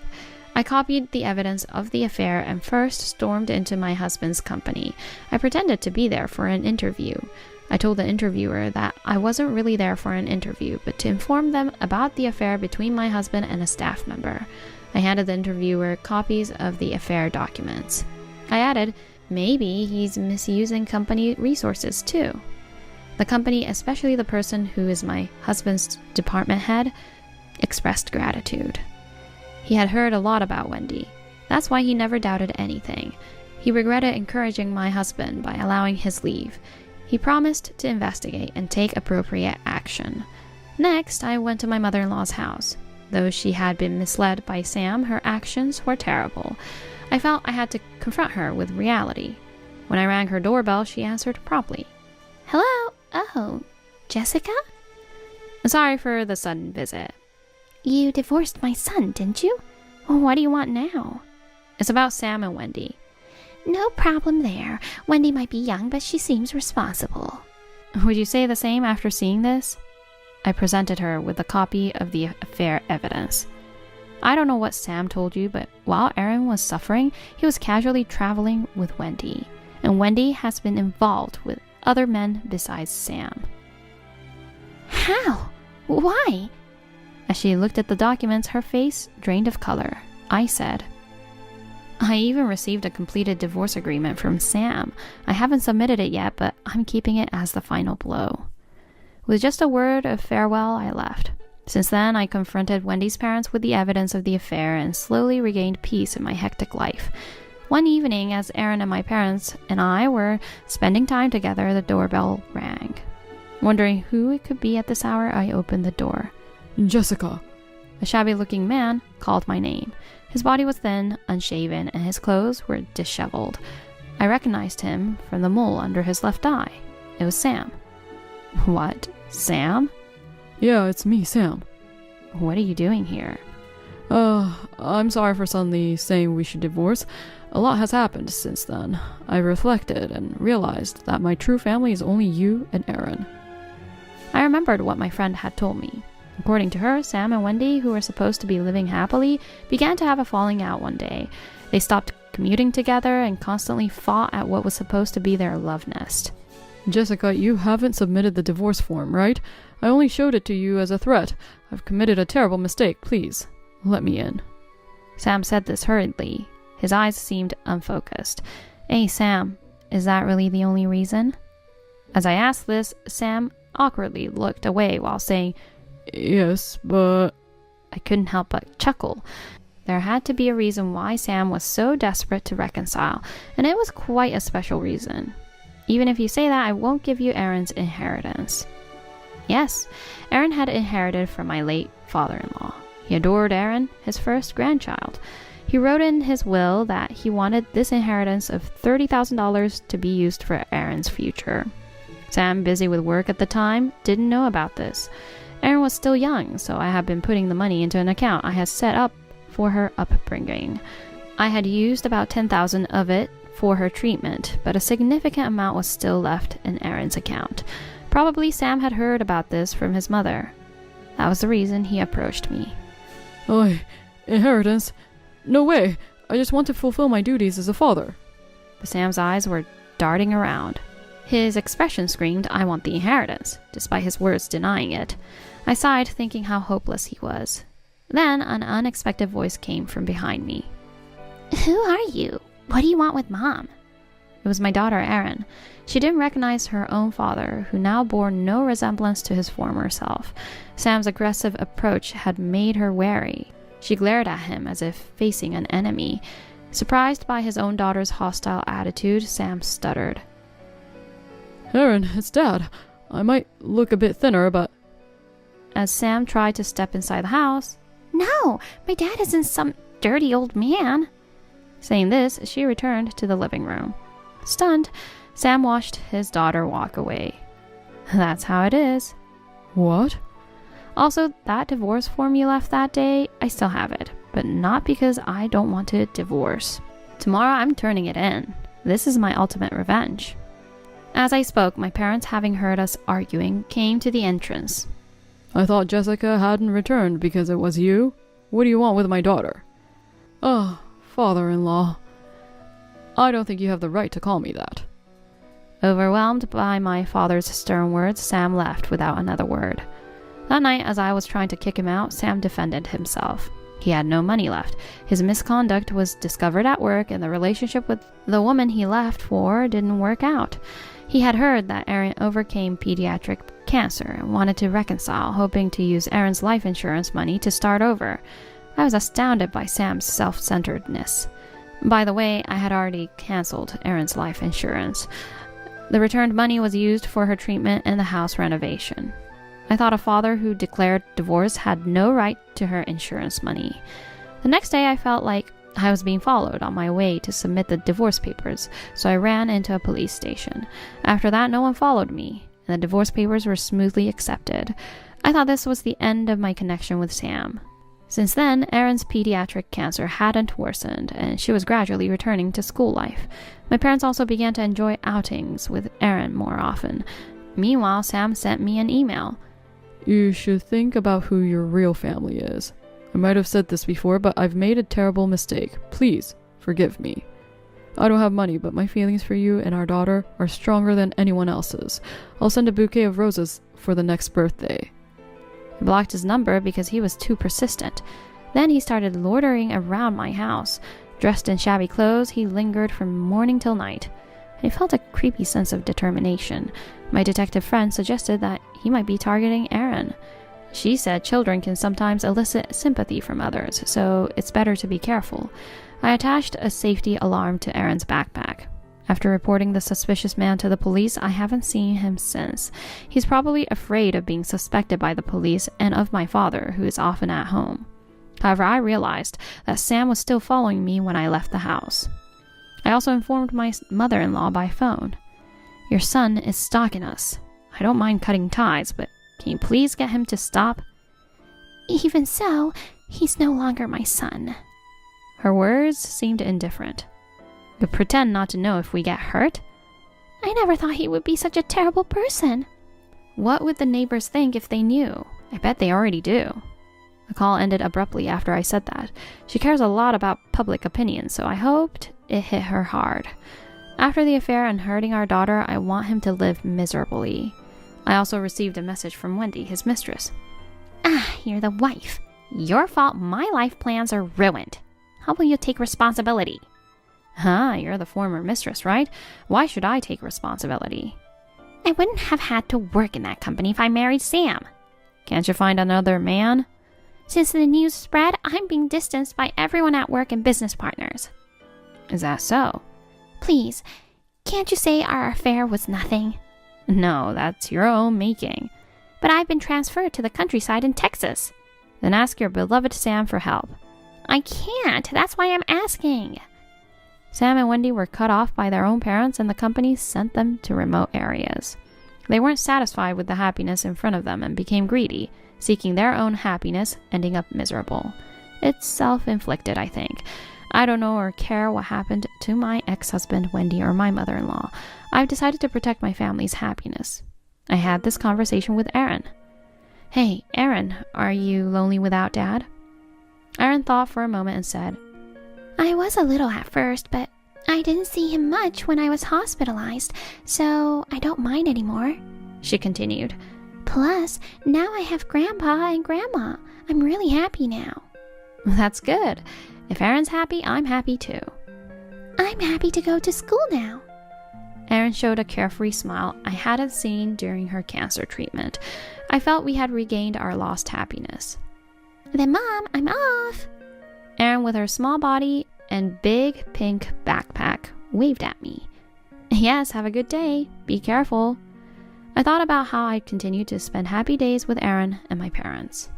I copied the evidence of the affair and first stormed into my husband's company. I pretended to be there for an interview. I told the interviewer that I wasn't really there for an interview, but to inform them about the affair between my husband and a staff member. I handed the interviewer copies of the affair documents. I added, maybe he's misusing company resources too. The company, especially the person who is my husband's department head, expressed gratitude. He had heard a lot about Wendy. That's why he never doubted anything. He regretted encouraging my husband by allowing his leave. He promised to investigate and take appropriate action. Next, I went to my mother-in-law's house. Though she had been misled by Sam, her actions were terrible. I felt I had to confront her with reality. When I rang her doorbell, she answered promptly. Hello? Oh, Jessica? Sorry for the sudden visit. You divorced my son, didn't you? Well, what do you want now? It's about Sam and Wendy. No problem there. Wendy might be young, but she seems responsible. Would you say the same after seeing this? I presented her with a copy of the affair evidence. I don't know what Sam told you, but while Aaron was suffering, he was casually traveling with Wendy. And Wendy has been involved with other men besides Sam. How? Why? As she looked at the documents, her face drained of color. I said, I even received a completed divorce agreement from Sam. I haven't submitted it yet, but I'm keeping it as the final blow. With just a word of farewell, I left. Since then, I confronted Wendy's parents with the evidence of the affair and slowly regained peace in my hectic life. One evening, as Aaron and my parents and I were spending time together, the doorbell rang. Wondering who it could be at this hour, I opened the door. Jessica. A shabby-looking man called my name. His body was thin, unshaven, and his clothes were disheveled. I recognized him from the mole under his left eye. It was Sam. What? Sam? Yeah, it's me, Sam. What are you doing here? I'm sorry for suddenly saying we should divorce. A lot has happened since then. I reflected and realized that my true family is only you and Aaron. I remembered what my friend had told me. According to her, Sam and Wendy, who were supposed to be living happily, began to have a falling out one day. They stopped commuting together and constantly fought at what was supposed to be their love nest. Jessica, you haven't submitted the divorce form, right? I only showed it to you as a threat. I've committed a terrible mistake. Please, let me in. Sam said this hurriedly. His eyes seemed unfocused. Hey, Sam, is that really the only reason? As I asked this, Sam awkwardly looked away while saying, Yes, but... I couldn't help but chuckle. There had to be a reason why Sam was so desperate to reconcile, and it was quite a special reason. Even if you say that, I won't give you Aaron's inheritance. Yes, Aaron had inherited from my late father-in-law. He adored Aaron, his first grandchild. He wrote in his will that he wanted this inheritance of $30,000 to be used for Aaron's future. Sam, busy with work at the time, didn't know about this. Aaron was still young, so I had been putting the money into an account I had set up for her upbringing. I had used about $10,000 of it for her treatment, but a significant amount was still left in Aaron's account. Probably Sam had heard about this from his mother. That was the reason he approached me. Oi, inheritance? No way! I just want to fulfill my duties as a father. But Sam's eyes were darting around. His expression screamed, I want the inheritance, despite his words denying it. I sighed, thinking how hopeless he was. Then an unexpected voice came from behind me. Who are you? What do you want with Mom? It was my daughter, Erin. She didn't recognize her own father, who now bore no resemblance to his former self. Sam's aggressive approach had made her wary. She glared at him as if facing an enemy. Surprised by his own daughter's hostile attitude, Sam stuttered. Aaron, it's Dad. I might look a bit thinner, but... As Sam tried to step inside the house, No, my dad isn't some dirty old man. saying this, she returned to the living room. Stunned, Sam watched his daughter walk away. That's how it is. What? Also, that divorce form you left that day, I still have it, but not because I don't want to divorce. Tomorrow I'm turning it in. This is my ultimate revenge. As I spoke, my parents, having heard us arguing, came to the entrance. I thought Jessica hadn't returned because it was you? What do you want with my daughter? Oh, father-in-law. I don't think you have the right to call me that. Overwhelmed by my father's stern words, Sam left without another word. That night, as I was trying to kick him out, Sam defended himself. He had no money left. His misconduct was discovered at work, and the relationship with the woman he left for didn't work out. He had heard that Aaron overcame pediatric cancer and wanted to reconcile, hoping to use Aaron's life insurance money to start over. I was astounded by Sam's self-centeredness. By the way, I had already canceled Aaron's life insurance. The returned money was used for her treatment and the house renovation. I thought a father who declared divorce had no right to her insurance money. The next day, I felt like I was being followed on my way to submit the divorce papers, so I ran into a police station. After that, no one followed me, and the divorce papers were smoothly accepted. I thought this was the end of my connection with Sam. Since then, Erin's pediatric cancer hadn't worsened, and she was gradually returning to school life. My parents also began to enjoy outings with Erin more often. Meanwhile, Sam sent me an email. You should think about who your real family is. I might have said this before, but I've made a terrible mistake. Please, forgive me. I don't have money, but my feelings for you and our daughter are stronger than anyone else's. I'll send a bouquet of roses for the next birthday. I blocked his number because he was too persistent. Then he started loitering around my house. Dressed in shabby clothes, he lingered from morning till night. I felt a creepy sense of determination. My detective friend suggested that he might be targeting Erin. She said children can sometimes elicit sympathy from others, so it's better to be careful. I attached a safety alarm to Erin's backpack. After reporting the suspicious man to the police, I haven't seen him since. He's probably afraid of being suspected by the police and of my father, who is often at home. However, I realized that Sam was still following me when I left the house. I also informed my mother-in-law by phone. Your son is stalking us. I don't mind cutting ties, but can you please get him to stop? Even so, he's no longer my son. Her words seemed indifferent. But pretend not to know if we get hurt? I never thought he would be such a terrible person. What would the neighbors think if they knew? I bet they already do. The call ended abruptly after I said that. She cares a lot about public opinion, so I hoped it hit her hard. After the affair and hurting our daughter, I want him to live miserably. I also received a message from Wendy, his mistress. You're the wife. Your fault my life plans are ruined. How will you take responsibility? You're the former mistress, right? Why should I take responsibility? I wouldn't have had to work in that company if I married Sam. Can't you find another man? Since the news spread, I'm being distanced by everyone at work and business partners. Is that so? Please, can't you say our affair was nothing? No, that's your own making. But I've been transferred to the countryside in Texas. Then ask your beloved Sam for help. I can't. That's why I'm asking. Sam and Wendy were cut off by their own parents, and the company sent them to remote areas. They weren't satisfied with the happiness in front of them and became greedy, seeking their own happiness, ending up miserable. It's self-inflicted, I think. I don't know or care what happened to my ex-husband, Wendy, or my mother-in-law. I've decided to protect my family's happiness. I had this conversation with Erin. Hey, Erin, are you lonely without Dad? Erin thought for a moment and said, I was a little at first, but I didn't see him much when I was hospitalized, so I don't mind anymore. She continued. Plus, now I have Grandpa and Grandma. I'm really happy now. That's good. If Erin's happy, I'm happy too. I'm happy to go to school now. Erin showed a carefree smile I hadn't seen during her cancer treatment. I felt we had regained our lost happiness. Then, Mom, I'm off. Erin, with her small body and big pink backpack waved at me. Yes, have a good day. Be careful. I thought about how I'd continue to spend happy days with Aaron and my parents.